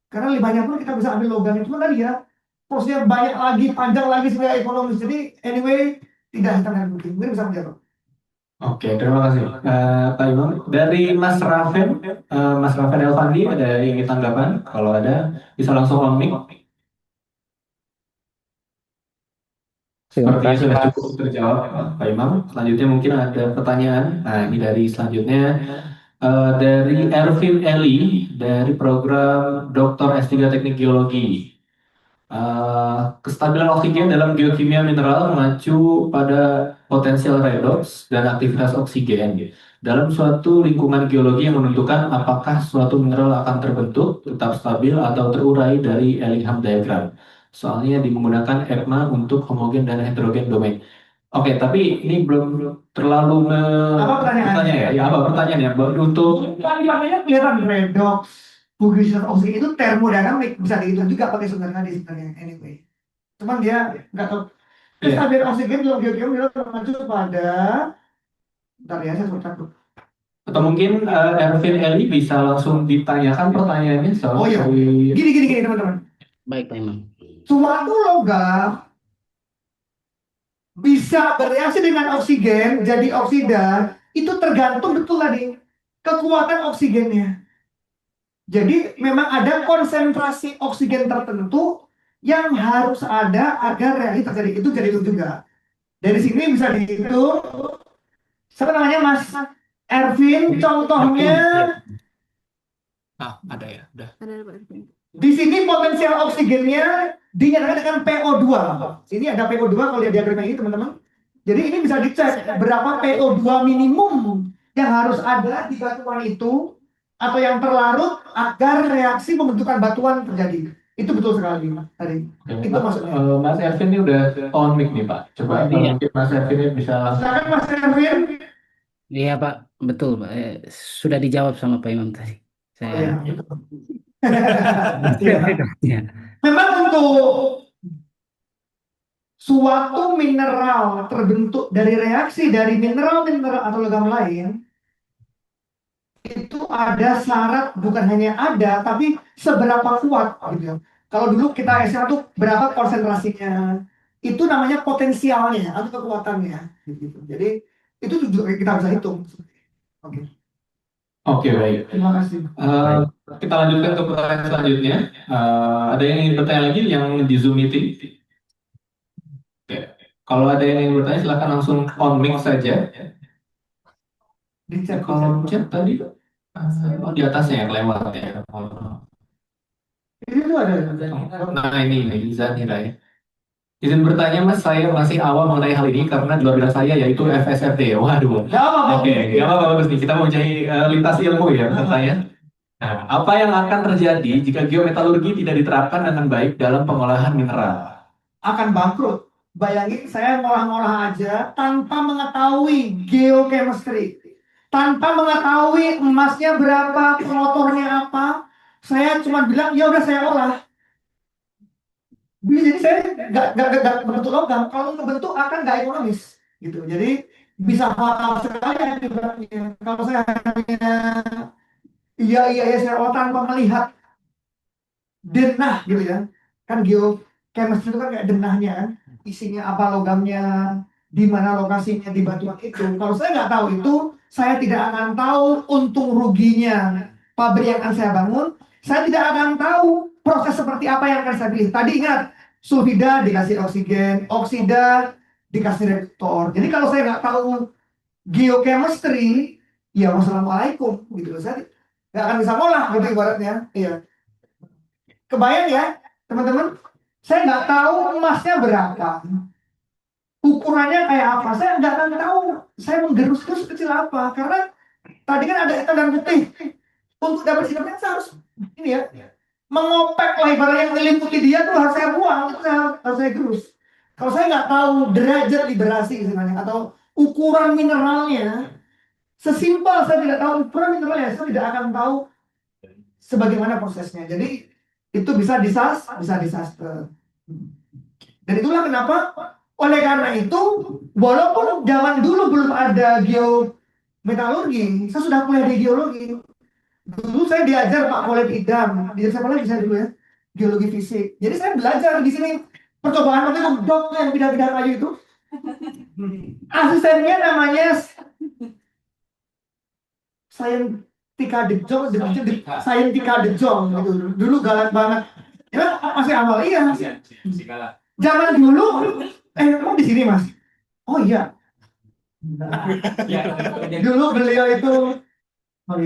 Karena limbahnya pun kita bisa ambil logam itu tadi ya. Prosesnya banyak lagi, panjang lagi sehingga ekonomis. Jadi anyway, tidak hitam dan putih. Mungkin bisa menjawab. Oke, terima kasih Pak Imam. Dari Mas Raven Elvandi ada yang ingin tanggapan? Kalau ada, bisa langsung on mic. Terima Sepertinya kasih, sudah Mas. cukup terjawab, Pak Imam. Selanjutnya mungkin ada pertanyaan. Nah, ini dari selanjutnya dari Ervin Eli dari program Dr. S3 Teknik Geologi. Kestabilan oksigen dalam geokimia mineral mengacu pada potensial redox dan aktivitas oksigen dalam suatu lingkungan geologi yang menentukan apakah suatu mineral akan terbentuk, tetap stabil, atau terurai dari Ellingham diagram. Soalnya menggunakan EPMA untuk homogen dan heterogen domain. Oke, tapi ini belum terlalu Apa pertanyaannya? bertanya ya. Ya, apa pertanyaannya? Untuk Kan makanya kelihatan redox, bugis oksigen itu termodinamik, bisa dihitung juga pakai sumber tadi sebenarnya anyway. Cuman dia nggak tahu. Iya. Kestabilan oksigen dalam geokimia mengacu pada, bentar ya saya catat. atau mungkin Ervin Eli bisa langsung ditanyakan pertanyaannya soal Oh iya. Gini teman-teman. Baik, Pak Imam. Suatu logam bisa bereaksi dengan oksigen jadi oksida itu tergantung betul tadi kekuatan oksigennya. Jadi memang ada konsentrasi oksigen tertentu yang harus ada agar reaksi terjadi. Itu jadi itu juga. Dari sini bisa dihitung. Siapa namanya Mas Ervin? Contohnya ada ya, udah. di sini potensial oksigennya dinyatakan dengan PO2. Ini ada PO2 kalau lihat diagram ini teman-teman. Jadi ini bisa dicek berapa PO2 minimum yang harus ada di batuan itu atau yang terlarut agar reaksi pembentukan batuan terjadi. Itu betul sekali tadi. Oke, Itu maksudnya. Mas Ervin ini udah on mic nih Pak. Coba Iya. mungkin Mas Ervin ini bisa langsung. Silakan Mas Ervin. Iya, Pak. Betul, Pak. Sudah dijawab sama Pak Imam tadi. Iya, Saya betul. Iya. Iya. Memang untuk suatu mineral terbentuk dari reaksi dari mineral-mineral atau logam lain itu ada syarat, bukan hanya ada tapi seberapa kuat gitu. Kalau dulu kita S1 tuh berapa konsentrasinya, itu namanya potensialnya atau kekuatannya gitu. Jadi itu juga kita bisa hitung. Oke. Oke, baik. Terima kasih. Kita lanjutkan ke pertanyaan selanjutnya. Ada yang ingin bertanya lagi yang di Zoom meeting? Oke. Kalau ada yang ingin bertanya, silakan langsung on mic saja. Di chat, Kalau chat tadi, oh di atasnya yang lewat ya. Ini tuh ada. Nah ini Zanira ya. Izin bertanya Mas, saya masih awam mengenai hal ini karena di luar bidang saya yaitu FSRD. Waduh. Gak apa-apa. Oke, nggak apa-apa bagus nih. Kita mau cari lintas ilmu ya menurut saya. Nah, apa yang akan terjadi jika geometalurgi tidak diterapkan dengan baik dalam pengolahan mineral? Akan bangkrut. Bayangin saya ngolah-ngolah aja tanpa mengetahui geochemistry, tanpa mengetahui emasnya berapa, pemotornya apa. Saya cuma bilang ya udah saya olah. Jadi saya nggak bentuk logam. Kalau ngebentuk akan nggak ekonomis gitu. Jadi bisa fatal sekali akibatnya. Kalau saya hanya iya saya olah tanpa melihat denah gitu ya. Kan geochemistry itu kan kayak denahnya kan, isinya apa logamnya, di mana lokasinya di batuan itu. Kalau saya nggak tahu itu, saya tidak akan tahu untung ruginya pabrik yang akan saya bangun. Saya tidak akan tahu proses seperti apa yang akan saya pilih. Tadi ingat, sulfida dikasih oksigen, oksida dikasih reduktor. Jadi kalau saya nggak tahu geochemistry, ya wassalamualaikum gitu. Saya nggak akan bisa ngolah gitu ibaratnya. Iya. Kebayang ya, teman-teman? Saya nggak tahu emasnya berapa, ukurannya kayak apa. Saya nggak akan tahu. Saya menggerus-gerus kecil apa, karena tadi kan ada hitam dan putih. Untuk dapat hitamnya saya harus ini ya, mengopek lah ibaratnya yang meliputi dia tuh harus saya buang, itu harus saya gerus. Kalau saya nggak tahu derajat liberasi istilahnya atau ukuran mineralnya, sesimpel saya tidak tahu ukuran mineralnya, saya tidak akan tahu sebagaimana prosesnya. Jadi itu bisa disaster. Dan itulah kenapa, oleh karena itu, walaupun zaman dulu belum ada geometalurgi, saya sudah kuliah di geologi. Dulu saya diajar Pak Khalid Idam, diajar siapa lagi saya dulu ya, geologi fisik. Jadi saya belajar di sini percobaan waktu itu dok yang pindah-pindah kayu itu. Asistennya namanya Sayentika Dejong, Sayentika Dejong gitu. Dulu galak banget. Ya masih awal iya. Zaman dulu, emang di sini mas? Oh iya. Dulu beliau itu, oh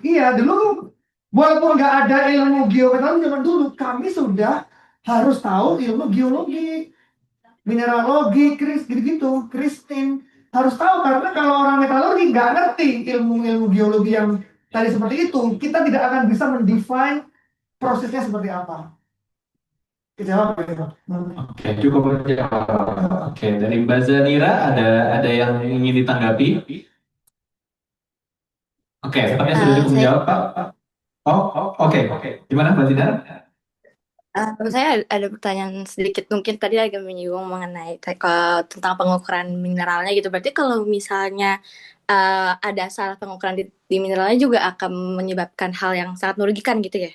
iya dulu, walaupun nggak ada ilmu geometri zaman dulu, kami sudah harus tahu ilmu geologi, mineralogi, gitu-gitu, kristin. Harus tahu karena kalau orang metalurgi nggak ngerti ilmu-ilmu geologi yang tadi seperti itu, kita tidak akan bisa mendefine prosesnya seperti apa. Kejawab ya. Oke, cukup menjawab. Oke, dari Mbak Zanira ada yang ingin ditanggapi? Oke, sepertinya sudah cukup menjawab, Pak. Oke. Gimana Mbak Zanira? Saya ada pertanyaan sedikit, mungkin tadi agak menyinggung mengenai tentang pengukuran mineralnya gitu. Berarti kalau misalnya ada salah pengukuran di mineralnya juga akan menyebabkan hal yang sangat merugikan gitu ya?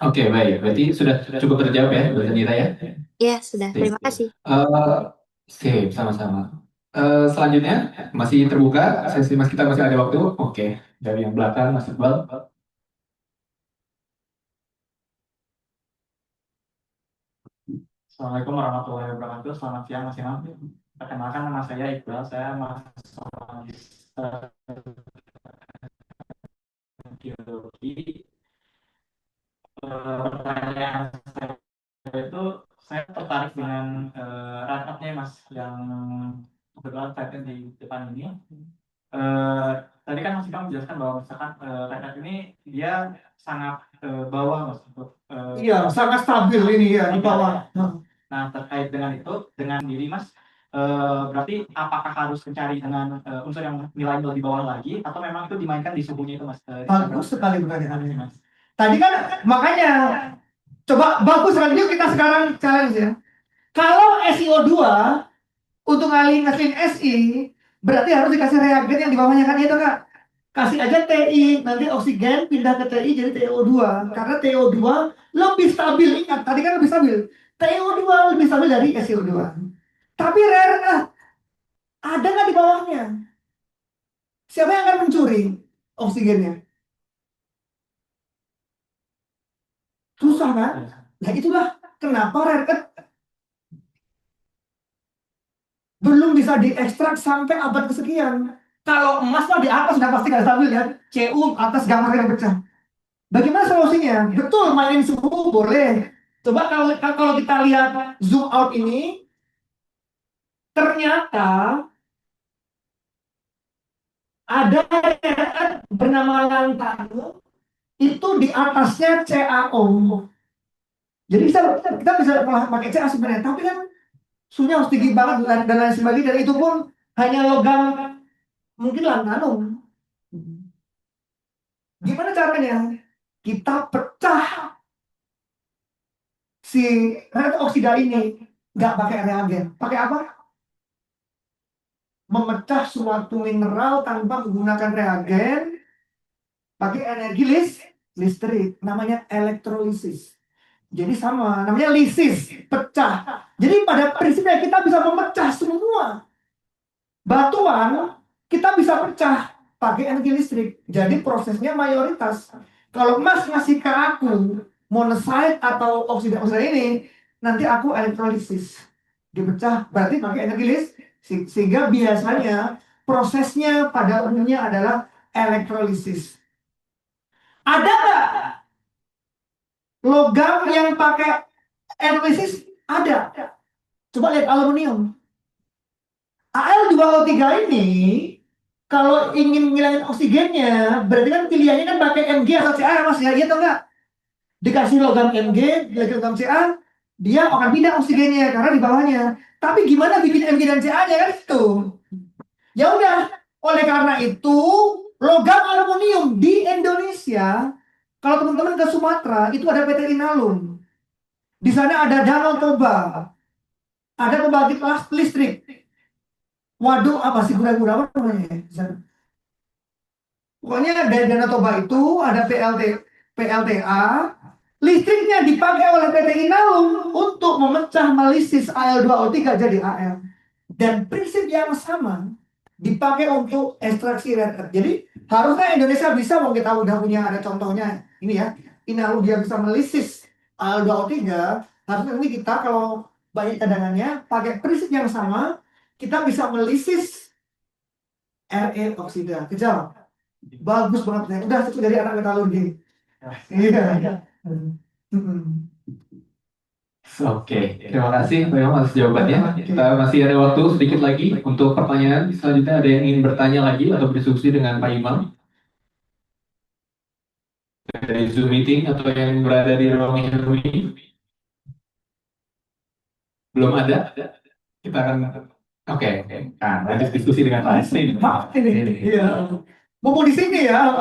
Oke, baik. Berarti sudah cukup terjawab ya, Mbak Zanira ya? Iya, sudah. Terima kasih. Sip, sama-sama. Selanjutnya masih terbuka sesi mas kita masih ada waktu. Oke, dari yang belakang Mas Iqbal. Assalamualaikum warahmatullahi wabarakatuh. Selamat siang Mas Imam. Perkenalkan nama saya Iqbal. Saya mahasiswa geologi. Pertanyaan saya itu, saya tertarik dengan write-up-nya Mas yang kebetulan title di depan ini. Tadi kan Mas Imam menjelaskan bahwa misalkan write-up ini dia sangat bawah Mas untuk iya, sangat stabil ini ya di bawah. Nah, terkait dengan itu, dengan diri Mas, berarti apakah harus mencari dengan unsur yang nilainya lebih bawah lagi, atau memang itu dimainkan di suhunya itu Mas? Bagus sekali pertanyaannya Mas. Tadi kan makanya coba bagus sekali, yuk kita sekarang challenge ya. Kalau SiO2 untuk ngehasilin Si, berarti harus dikasih reagen yang di bawahnya kan itu Kak. Kasih aja TI, nanti oksigen pindah ke TI jadi TiO2. Karena TiO2 lebih stabil. Ingat, tadi kan lebih stabil. TiO2 lebih stabil dari SiO2. Tapi rare earth, ada nggak di bawahnya? Siapa yang akan mencuri oksigennya? Susah kan? Nah itulah kenapa rare earth belum bisa diekstrak sampai abad kesekian. Kalau emas mah di atas udah pasti nggak stabil ya. Cu atas gamma yang pecah. Bagaimana solusinya? Betul, mainin suhu boleh. Coba kalau kita lihat zoom out ini, ternyata ada yang bernama lantanu itu di atasnya CaO. Jadi kita bisa pakai Ca sebenarnya, tapi kan suhunya harus tinggi banget dan lain sebagainya. Dan itu pun hanya logam mungkin lantanu. Gimana caranya? Kita pecah si red oksida ini, nggak pakai reagen. Pakai apa? Memecah suatu mineral tanpa menggunakan reagen, pakai energi listrik, namanya elektrolisis. Jadi sama, namanya lisis, pecah. Jadi pada prinsipnya kita bisa memecah semua batuan, kita bisa pecah pakai energi listrik. Jadi prosesnya mayoritas. Kalau Mas ngasih ke aku monoxide atau oksida ini, nanti aku elektrolisis. Dipecah berarti pakai energi listrik. Sehingga biasanya prosesnya pada umumnya adalah elektrolisis. Ada nggak logam yang pakai elektrolisis? Ada. Coba lihat aluminium. Al2O3 ini kalau ingin ngilangin oksigennya, berarti kan pilihannya kan pakai Mg atau Ca, Mas ya, iya atau enggak? Dikasih logam Mg, dikasih logam Ca, dia akan pindah oksigennya karena di bawahnya. Tapi gimana bikin Mg dan Ca-nya kan itu? Ya udah, oleh karena itu logam aluminium di Indonesia, kalau teman-teman ke Sumatera itu ada PT Inalum. Di sana ada Danau Toba, ada pembangkit listrik. Waduh, apa sih gura-gura apa namanya? Pokoknya dari Danau Toba itu ada PLTA, listriknya dipakai oleh PT Inalum untuk memecah melisis Al2O3 jadi Al. Dan prinsip yang sama dipakai untuk ekstraksi rare earth. Jadi harusnya Indonesia bisa, mau kita udah punya ada contohnya ini ya, Inalum dia bisa melisis Al2O3, harusnya ini kita kalau banyak cadangannya pakai prinsip yang sama, kita bisa melisis Re oksida. Kejam. Bagus banget ya. Udah itu dari anak metalurgi. Iya. Oke, terima kasih Pak Imam atas jawabannya. Kita masih ada waktu sedikit lagi untuk pertanyaan. Selanjutnya ada yang ingin bertanya lagi atau berdiskusi dengan Pak Imam dari Zoom meeting atau yang berada di ruang ini? Belum ada? Kita akan oke. Nah, lanjut diskusi dengan Pak Asri. Maaf ini. Iya. Mau di sini ya.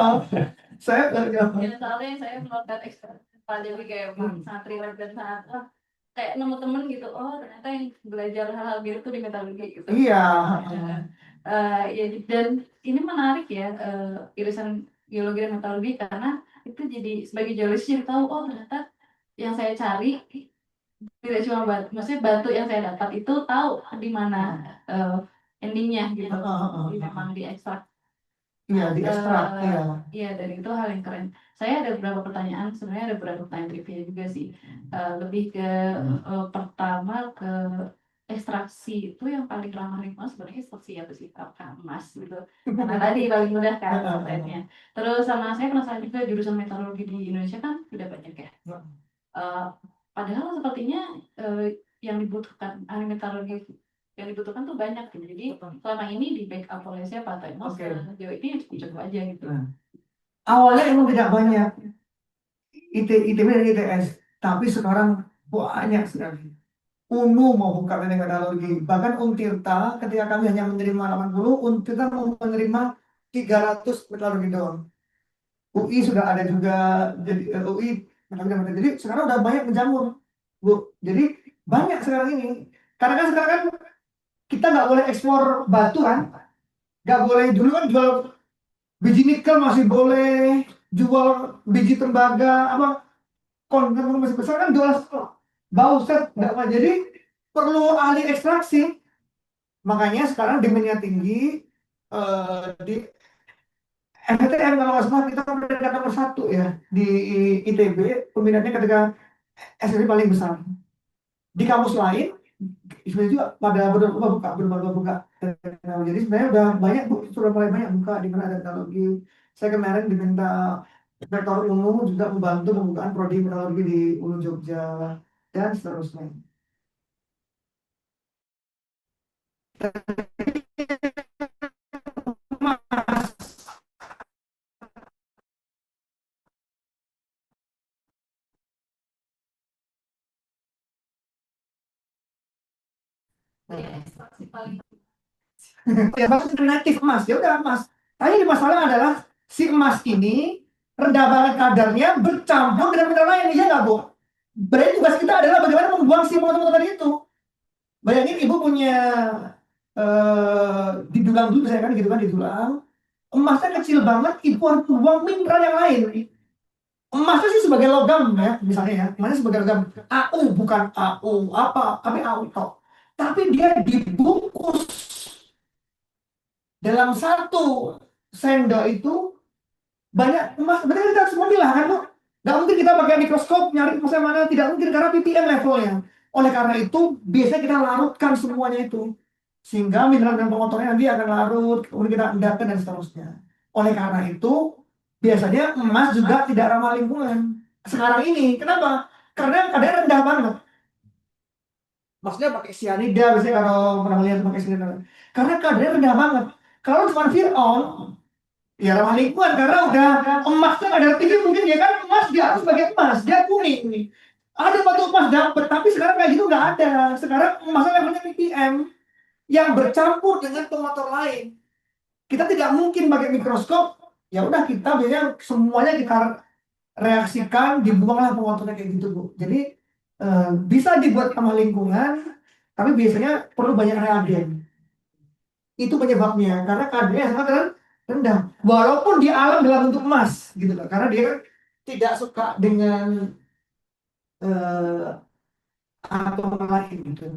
Saya Ya, soalnya saya melakukan eksperimen jadi kayak sangat relate dan sangat kayak nemu temen gitu, oh ternyata yang belajar hal-hal gitu tuh di metalurgi gitu. Iya. Ya, dan ini menarik ya, irisan geologi dan metalurgi, karena itu jadi sebagai geologis jadi tahu, oh ternyata yang saya cari tidak cuma batu, maksudnya batu yang saya dapat itu tahu di mana endingnya gitu. Memang diekstrak. Iya, diekstrak. Iya. Iya, dan itu hal yang keren. Saya ada beberapa pertanyaan, sebenarnya ada beberapa pertanyaan trivia juga sih. Lebih ke pertama ke ekstraksi itu yang paling ramah lingkungan sebenarnya ekstraksi apa sih? Apakah emas gitu? Karena tadi paling mudah kan pertanyaannya. Terus sama saya penasaran juga jurusan metalurgi di Indonesia kan sudah banyak ya. Padahal sepertinya yang dibutuhkan ahli metalurgi yang dibutuhkan tuh banyak gitu. Jadi selama ini di backup oleh siapa atau emang sejauh ini cukup aja gitu. Awalnya emang tidak banyak ITB dan ITS, tapi sekarang banyak sekali. UNU mau buka teknik metalurgi, bahkan Untirta ketika kami hanya menerima 80, Untirta mau menerima 300 metalurgi doang. UI sudah ada juga, jadi UI metalurgi. Jadi sekarang udah banyak menjamur, Bu. Jadi banyak sekarang ini. Karena kan sekarang kan kita nggak boleh ekspor batu kan, nggak boleh, dulu kan jual Biji nikel masih boleh, jual biji tembaga, apa konten masih besar kan jual bauxite nggak apa. Jadi perlu ahli ekstraksi. Makanya sekarang demandnya tinggi di SNMPTN kalau nggak salah kita peringkat nomor 1 ya di ITB peminatnya ketika SNMPTN paling besar. Di kampus lain sebenarnya juga pada buka. Jadi sebenarnya udah banyak sudah mulai banyak buka di mana ada teknologi. Saya kemarin diminta rektor UNU juga membantu pembukaan prodi teknologi di UNU Jogja dan seterusnya. Ya maksudnya natif emas ya udah emas. Tapi ini masalah adalah si emas ini rendah banget kadarnya bercampur dengan mineral lain, iya nggak Bu? Berarti tugas kita adalah bagaimana membuang si motor tadi itu. Bayangin ibu punya didulang dulu saya kan gitu kan didulang. Emasnya kecil banget, ibu harus buang mineral yang lain. Emasnya sih sebagai logam ya, misalnya ya, emasnya sebagai logam AU bukan AU apa, tapi AU tok. Tapi dia dibungkus dalam satu sendok itu banyak emas. Berarti kita harus memilah kan Bu? Nggak mungkin kita pakai mikroskop nyari emasnya mana, tidak mungkin karena ppm levelnya. Oleh karena itu biasanya kita larutkan semuanya itu sehingga mineral dan pengotornya nanti akan larut, kemudian kita endapkan dan seterusnya. Oleh karena itu biasanya emas juga tidak ramah lingkungan. Sekarang ini kenapa? Karena kadarnya rendah banget. Maksudnya pakai cyanida biasanya kalau pernah lihat pakai cyanida. Karena kadarnya rendah banget. Kalau cuma Fir'aun ya ramah lingkungan karena udah emasnya kadar tinggi mungkin ya kan emas dia harus sebagai emas dia kuning nih. Ada batu emas dapet tapi sekarang kayak gitu nggak ada. Sekarang emasnya levelnya ppm yang bercampur dengan pengotor lain. Kita tidak mungkin pakai mikroskop. Ya udah kita biasanya semuanya kita reaksikan dibuanglah pengotornya kayak gitu Bu. Jadi bisa dibuat ramah lingkungan tapi biasanya perlu banyak reagen. Itu penyebabnya karena kadarnya sangat rendah walaupun di alam dalam bentuk emas gitu loh karena dia kan tidak suka dengan atom lain gitu.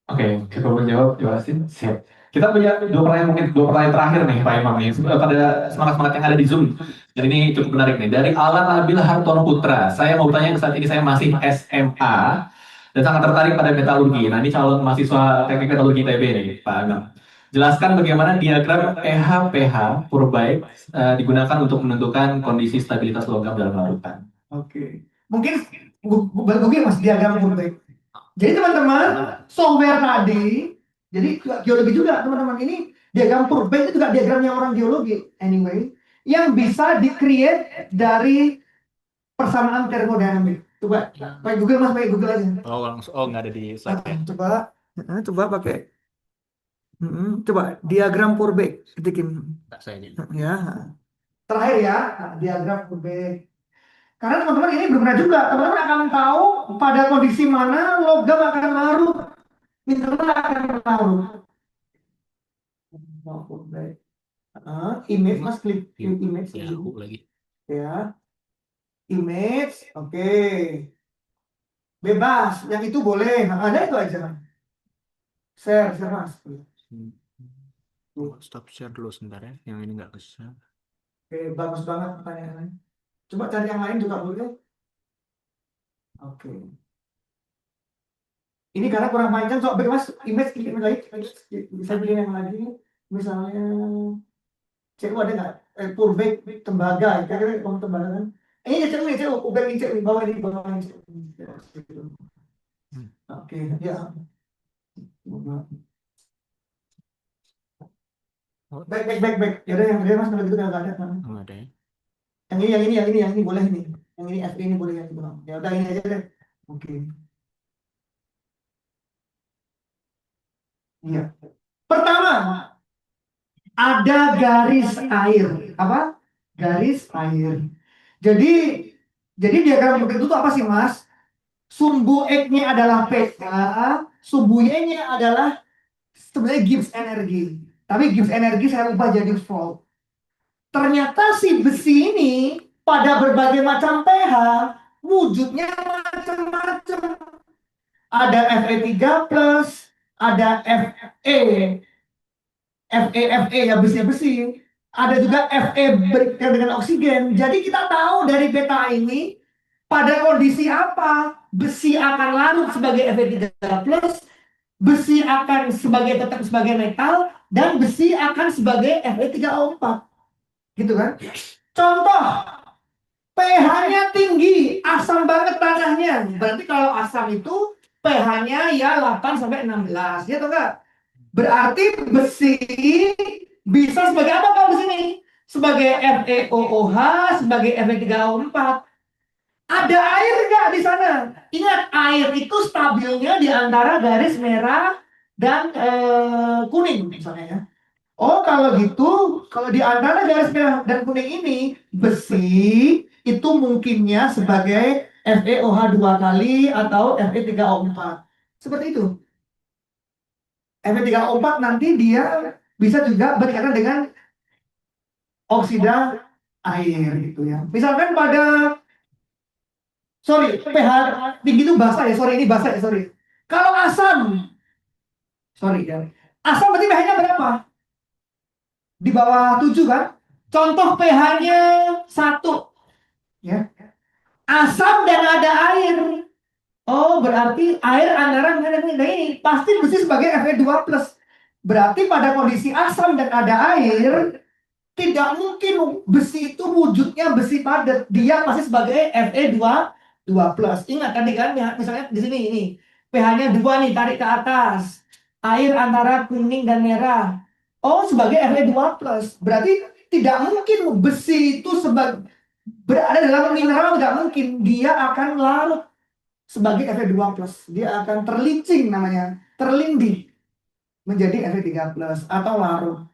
Oke, kita menjawab jelasin. Siap. Kita punya dua pertanyaan terakhir nih Pak Imam nih pada semangat yang ada di Zoom. Dan ini cukup menarik nih dari Alan Abil Hartono Putra. Saya mau bertanya saat ini saya masih SMA dan sangat tertarik pada metalurgi. Nah ini calon mahasiswa teknik metalurgi ITB nih Pak Imam. Jelaskan bagaimana diagram pH Purbait digunakan untuk menentukan kondisi stabilitas logam dalam larutan. Oke. Mungkin Google Mas diagram Purbait. Jadi teman-teman software tadi, jadi geologi juga teman-teman ini diagram Purbait itu juga diagramnya orang geologi anyway, yang bisa di-create dari persamaan termodinamik. Coba pakai Google Mas, pakai Google aja. Oh langsung, nggak ada di slide. Coba pakai. Coba diagram Purbait ketikin. Ya. Terakhir ya, diagram Purbait. Karena teman-teman ini benar juga, teman-teman akan tahu pada kondisi mana logam akan larut, mineral akan larut. Image mas klik image lagi. Ya, image, oke. Bebas, yang itu boleh, ada itu aja. Share mas. Stop share dulu sebentar ya, yang ini nggak bisa. Oke, bagus banget pertanyaannya. Coba cari yang lain juga boleh. Oke. Ini karena kurang panjang, coba mas image lagi. Bisa pilih yang lagi. Misalnya, cek ada nggak? Purbait tembaga, kira-kira kamu tembaga kan? Ini cek nih, Purbait ini cek di bawah ini, Oke, ya. Back. Ya udah yang gede mas kalau gitu nggak ada. Nggak ada ya. Yang ini boleh nih. Yang ini FB ini boleh ya. Ya udah ini aja deh. Oke. Iya. Pertama, ada garis air. Apa? Garis air. Jadi diagram Purbait itu apa sih Mas? Sumbu X-nya adalah pH, sumbu Y-nya adalah sebenarnya gives energi. Tapi gives energi saya ubah jadi volt. Ternyata si besi ini pada berbagai macam pH wujudnya macam-macam. Ada Fe3+, ada Fe ya besi. Ada juga Fe berikutnya dengan oksigen. Jadi kita tahu dari peta ini pada kondisi apa besi akan larut sebagai Fe3+, besi akan tetap sebagai metal, dan besi akan sebagai Fe3O4. Gitu kan? Contoh, pH-nya tinggi, asam banget tanahnya. Berarti kalau asam itu pH-nya ya 8 sampai 16, ya atau enggak? Berarti besi bisa sebagai apa kalau di sini? Sebagai FeOOH, sebagai Fe3O4. Ada air nggak di sana? Ingat, air itu stabilnya di antara garis merah dan kuning misalnya ya. Oh, kalau gitu, kalau di antara garis merah dan kuning ini, besi itu mungkinnya sebagai FeOH 2 kali atau Fe3O4. Seperti itu. Fe3O4 nanti dia bisa juga berkaitan dengan oksida air gitu ya. Misalkan pH tinggi itu basah ya, ini basah ya, Kalau asam, ya. Asam berarti pH-nya berapa? Di bawah 7 kan? Contoh pH-nya 1 ya. Asam dan ada air. Oh, berarti air antara ini pasti besi sebagai Fe2+. Berarti pada kondisi asam dan ada air, tidak mungkin besi itu wujudnya besi padat. Dia pasti sebagai Fe2+. Ingat tadi kan, misalnya di sini ini pH-nya 2 nih, tarik ke atas. Air antara kuning dan merah. Oh, sebagai Fe2+. Berarti tidak mungkin besi itu berada dalam mineral, tidak mungkin. Dia akan larut sebagai Fe2+. Dia akan terlincing namanya, terlindih menjadi Fe3+ atau larut.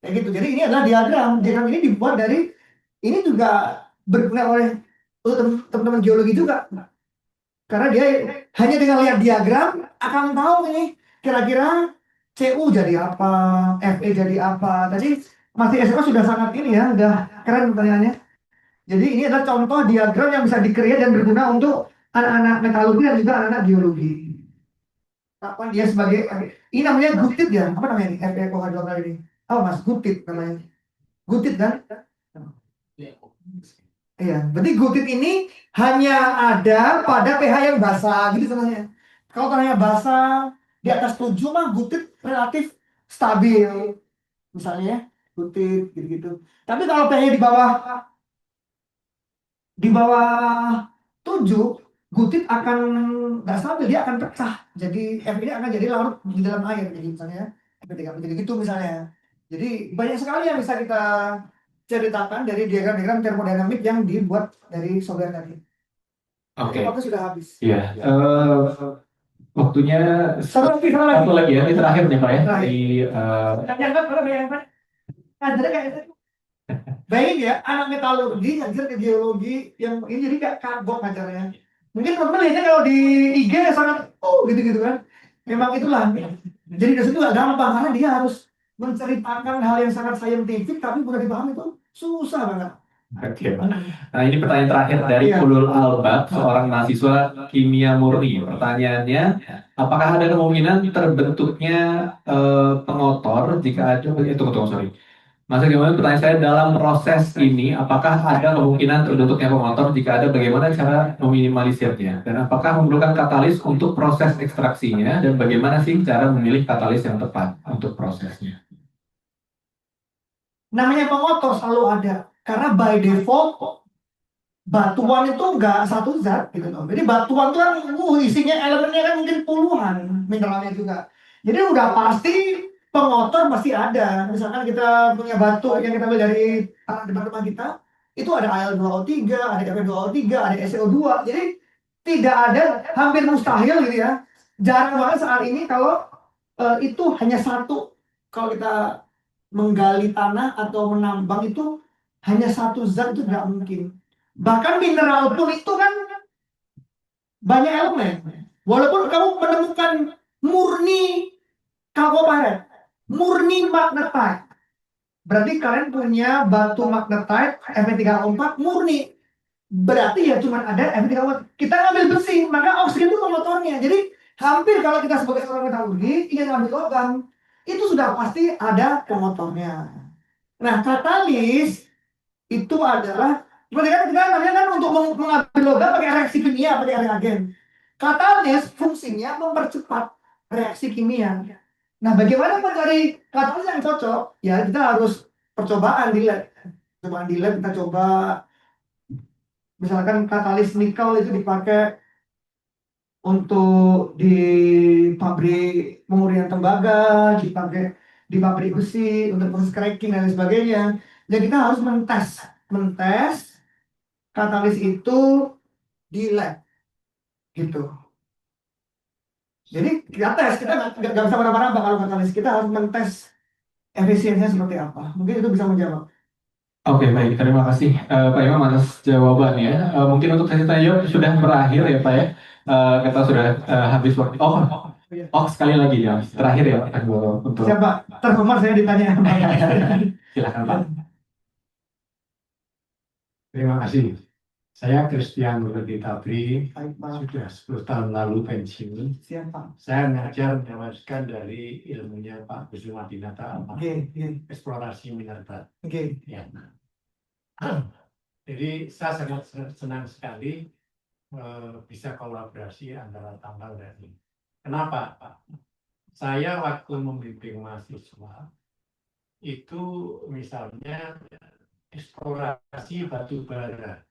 Kayak gitu. Jadi ini adalah diagram. Diagram ini dibuat dari, ini juga berguna oleh teman-teman geologi juga. Karena dia hanya dengan lihat diagram akan tahu ini kira-kira Cu jadi apa, Fe jadi apa. Tadi masih SMA sudah sangat ini ya, udah keren pertanyaannya. Jadi ini adalah contoh diagram yang bisa di-create dan berguna untuk anak-anak metalurgi dan juga anak-anak geologi. Kapan dia sebagai, ini namanya gutit ya, apa namanya ini? FeOH2 kali ini. Oh mas, gutit namanya. Gutit kan? Iya, berarti gutit ini hanya ada pada pH yang basah gitu sebenarnya. Kalau tanahnya basah di atas 7 mah gutit relatif stabil. Misalnya ya, gutit gitu-gitu. Tapi kalau pH di bawah 7, gutit akan nggak stabil, dia akan pecah. Jadi F ini akan jadi larut di dalam air, jadi misalnya F3 jadi gitu misalnya. Jadi banyak sekali yang bisa kita ceritakan dari diagram-diagram termodinamik yang dibuat dari Sogan tadi. Oke. Waktu sudah habis. Iya. Waktunya Satu satu lagi ya, ini terakhir nih Pak ya. Di, Bayangin ya, anak metalurgi ngajar ke geologi yang ini jadi kayak karbon ngajarnya. Mungkin teman-teman lihatnya kalau di IG sangat gitu-gitu kan. Memang itulah. Jadi dosen itu gak gampang karena dia harus menceritakan hal yang sangat saintifik tapi mudah dipahami itu susah banget. Oke, Pak. Nah, ini pertanyaan terakhir dari Iya. Ulul Albab, seorang mahasiswa kimia murni. Pertanyaannya, apakah ada kemungkinan terbentuknya pengotor jika ada, tunggu, sorry. Maksudnya gimana, pertanyaan saya, dalam proses ini, apakah ada kemungkinan terbentuknya pengotor, jika ada, bagaimana cara meminimalisirnya? Dan apakah memerlukan katalis untuk proses ekstraksinya, dan bagaimana sih cara memilih katalis yang tepat untuk prosesnya? Namanya pengotor selalu ada. Karena by default batuan itu nggak satu zat gitu loh. Jadi batuan itu kan isinya elemennya kan mungkin puluhan, mineralnya juga. Jadi udah pasti pengotor pasti ada. Misalkan kita punya batu yang kita ambil dari tanah departemen kita, itu ada Al2O3, ada Fe2O3, ada SiO2. Jadi tidak ada, hampir mustahil gitu ya. Jarang banget saat ini kalau itu hanya satu. Kalau kita menggali tanah atau menambang itu hanya satu zat itu tidak mungkin. Bahkan mineral pun itu kan banyak elemen. Walaupun kamu menemukan murni Chalcopyrite, murni magnetite. Berarti kalian punya batu magnetite Fe3O4 murni. Berarti ya cuma ada Fe3O4. Kita ngambil besi, maka oksigen itu pemotornya. Jadi hampir kalau kita sebagai seorang metalurgi ingin ngambil logam, itu sudah pasti ada pemotornya. Nah, katalis itu adalah seperti kan kita namanya kan untuk mengambil logam pakai reaksi kimia, pakai reagen. Katalis fungsinya mempercepat reaksi kimia. Nah, bagaimana mencari katalis yang cocok? Ya, kita harus percobaan di lab. Percobaan di lab kita coba, misalkan katalis nikel itu dipakai untuk di pabrik pemurnian tembaga, dipakai di pabrik besi untuk proses cracking dan lain sebagainya. Jadi kita harus mentes katalis itu di lab, gitu. Jadi kita tes, kita nggak bisa meraba-raba kalau katalis, kita harus mentes efisiensinya seperti apa. Mungkin itu bisa menjawab. Oke, baik. Terima kasih Pak Imam atas jawabannya. Mungkin untuk sesi tanya jawab sudah berakhir ya Pak ya. Kita sudah habis waktu. Sekali lagi ya. Terakhir ya Pak. Untuk Siapa? Terhormat saya ditanya. silakan Pak. Terima kasih. Saya Christian Nurdi Tabri, Baik, Pak. sudah 10 tahun lalu pensiun. Siapa? Saya mengajar meneruskan dari ilmunya Pak Kusuma Dinata Oke, eksplorasi mineral. oke. Ya. Jadi saya sangat senang sekali bisa kolaborasi antara tambang dan ini. Kenapa, Pak? Saya waktu membimbing mahasiswa itu misalnya eksplorasi batu bara.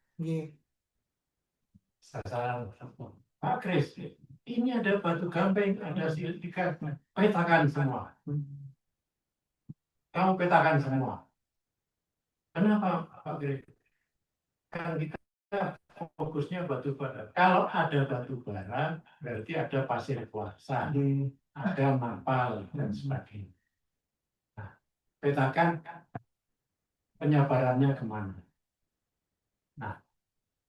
Sasaran Pak Kris, ini ada batu gamping, ada silika, petakan semua. Kamu petakan semua. Kenapa Pak Kris? Kan kita fokusnya batu bara. Kalau ada batu bara, berarti ada pasir kuarsa, ada mapal dan sebagainya. Nah, petakan penyebarannya kemana? Nah,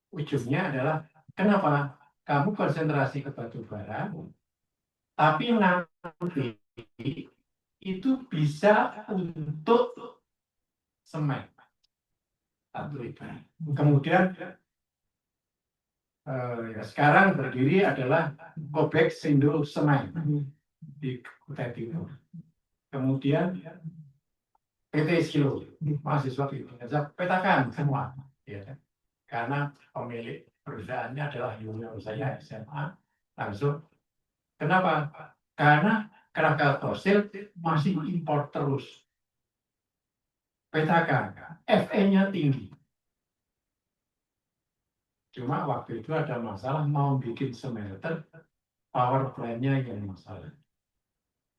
ujungnya adalah kenapa kamu konsentrasi ke batu bara, tapi nanti itu bisa untuk semen. Kemudian sekarang berdiri adalah Kobek Sindo Semen di Kutai Timur. Kemudian PT Skilo, mahasiswa di Indonesia, petakan semua. Ya. Karena pemilik perusahaannya adalah junior saya SMA, langsung. Kenapa? Karena kerangka fosil masih impor terus. Petakan, Fe-nya tinggi. Cuma waktu itu ada masalah mau bikin smelter, power plant-nya yang masalah.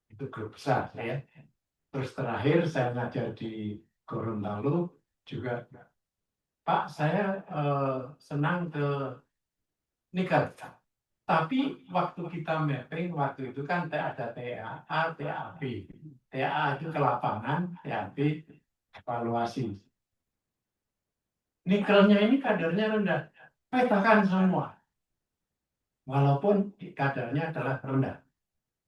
Itu grup besar ya. Terus terakhir saya ngajar di Gorontalo juga, Pak, saya senang ke nikel. Tapi waktu kita mapping, waktu itu kan ada TAA, TAB. TAA itu ke lapangan, TAB evaluasi. Nikelnya ini kadarnya rendah. Petakan semua. Walaupun kadarnya adalah rendah.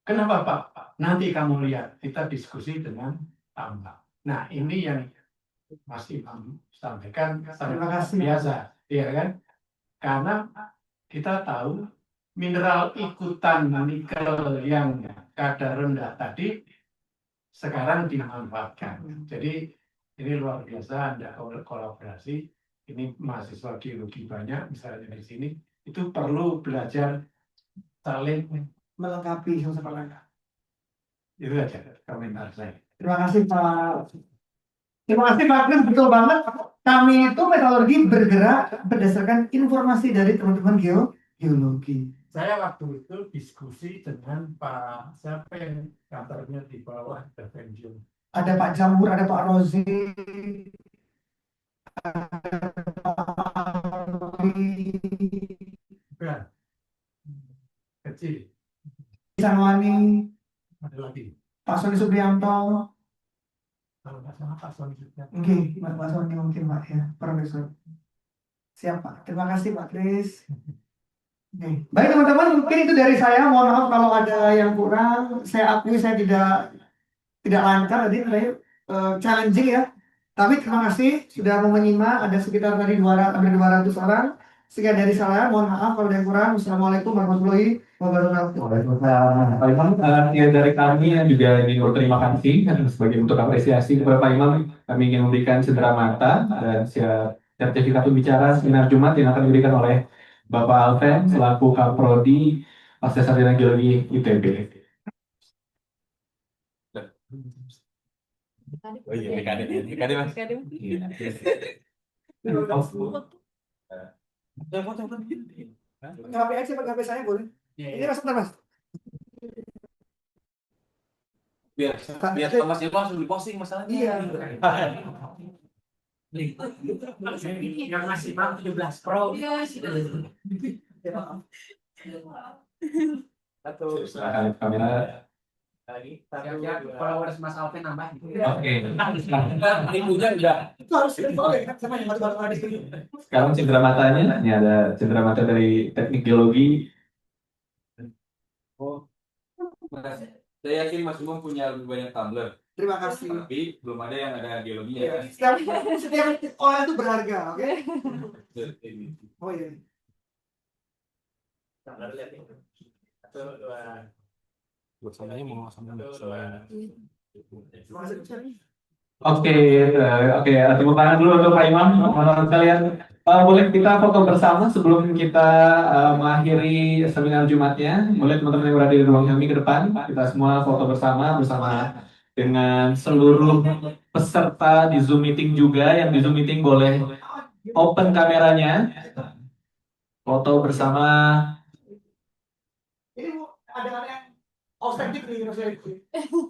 Kenapa Pak? Nanti kamu lihat, kita diskusi dengan tambang. Nah ini yang Mas Imam sampaikan sangat biasa, ya kan? Karena kita tahu mineral ikutan nikel yang kadar rendah tadi sekarang dimanfaatkan. Jadi ini luar biasa Anda kolaborasi. Ini mahasiswa geologi banyak, misalnya di sini itu perlu belajar saling Melengkapi sama lain. Itu aja komentar saya. Terima kasih Pak. Terima kasih Pak Kris, betul banget. Kami itu metalurgi bergerak berdasarkan informasi dari teman-teman geologi. Saya waktu itu diskusi dengan Pak siapa yang kantornya di bawah Devenjum. Ada Pak Jamur, ada Pak Rozi, Bukan. Kecil. Sanwani, Ada lagi. Pak Soni Supriyanto. Kalau nggak salah Pak Soni juga. Oke, Pak Soni mungkin Pak ya, Profesor. Siap Pak. Terima kasih Pak Kris. Baik teman-teman, mungkin itu dari saya. Mohon maaf kalau ada yang kurang. Saya akui saya tidak lancar tadi, katanya challenging ya. Tapi terima kasih sudah mau menyimak. Ada sekitar tadi 200, hampir 200 orang. Sekian dari saya. Mohon maaf kalau ada yang kurang. Wassalamualaikum warahmatullahi wabarakatuh. Waalaikumsalam. Pak Imam, ya dari kami yang juga ingin berterima kasih sebagai bentuk apresiasi kepada Pak Imam, kami ingin memberikan cenderamata dan sertifikat pembicara seminar Jumat yang akan diberikan oleh Bapak Alven selaku Kaprodi Fakultas Sarjana Geologi ITB. Oh iya, BKD Mas. HP aja, pakai HP saya boleh. Ini sebentar mas. Biar sama Mas Ilham langsung di-posting masalahnya. Iya. Yang masih bang 17 Pro. Silakan kamera. Siap-siap followers Mas Alvin nambah. Oke. Ibunya udah. Itu harus sama yang baru ada di sini. Sekarang cenderamata-nya, ini ada cenderamata dari Teknik Geologi. Oh. Mas, saya yakin Mas Imam punya lebih banyak tumbler, Terima kasih. tapi belum ada yang ada geologinya. Setiap orang itu berharga, oke? Oh iya. Oke, tepuk tangan dulu untuk Pak Imam, teman-teman sekalian. Boleh kita foto bersama sebelum kita mengakhiri seminar Jumatnya. Boleh teman-teman yang berada di ruang kami ke depan, kita semua foto bersama dengan seluruh peserta di Zoom meeting juga. Yang di Zoom meeting boleh open kameranya, foto bersama. Ini ada yang autentik nih maksudnya.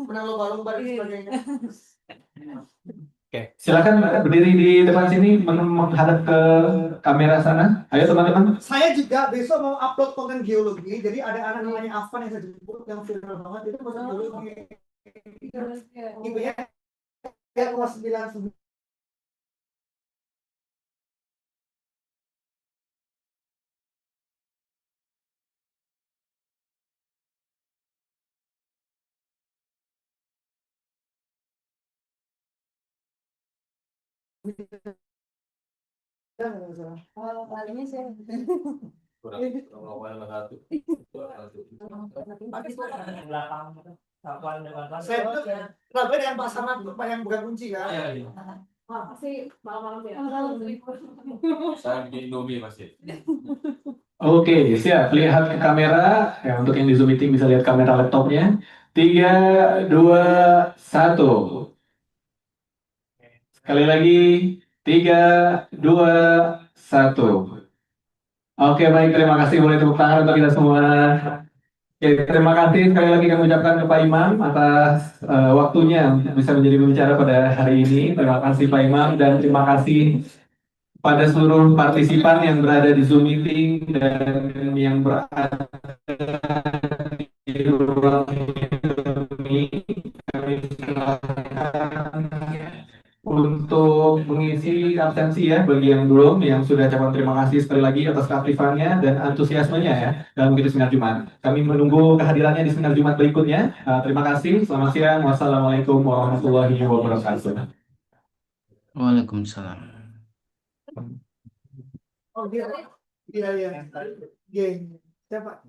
Menang lomba-lomba dan sebagainya. Oke, silakan berdiri di depan sini menghadap ke kamera sana. Ayo teman-teman. Saya juga besok mau upload konten geologi. Jadi ada anak namanya Afan yang saya jemput yang viral banget itu konten geologi. Ibunya dia kelas 9. Palingnya saya. Saya itu Rabai dengan pasangan yang bukan kunci kan. Pasti malam-malam ya. Saya bikin Indomie pasti. Oke, siap. Lihat ke kamera. Ya, untuk yang di Zoom meeting bisa lihat kamera laptopnya. 3, 2, 1. Sekali lagi. 3, 2, 1. Oke, baik. Terima kasih. Boleh tepuk tangan untuk kita semua. Oke, terima kasih sekali lagi kami ucapkan ke Pak Imam atas waktunya untuk bisa menjadi pembicara pada hari ini. Terima kasih Pak Imam dan terima kasih pada seluruh partisipan yang berada di Zoom meeting dan yang berada di ruang ini. Kami silakan untuk mengisi absensi ya bagi yang belum, yang sudah ucapkan terima kasih sekali lagi atas keaktifannya dan antusiasmenya ya dalam mengikuti seminar Jumat. Kami menunggu kehadirannya di seminar Jumat berikutnya. Terima kasih. Selamat siang. Wassalamualaikum warahmatullahi wabarakatuh. Waalaikumsalam. Oh iya. Iya. Siapa?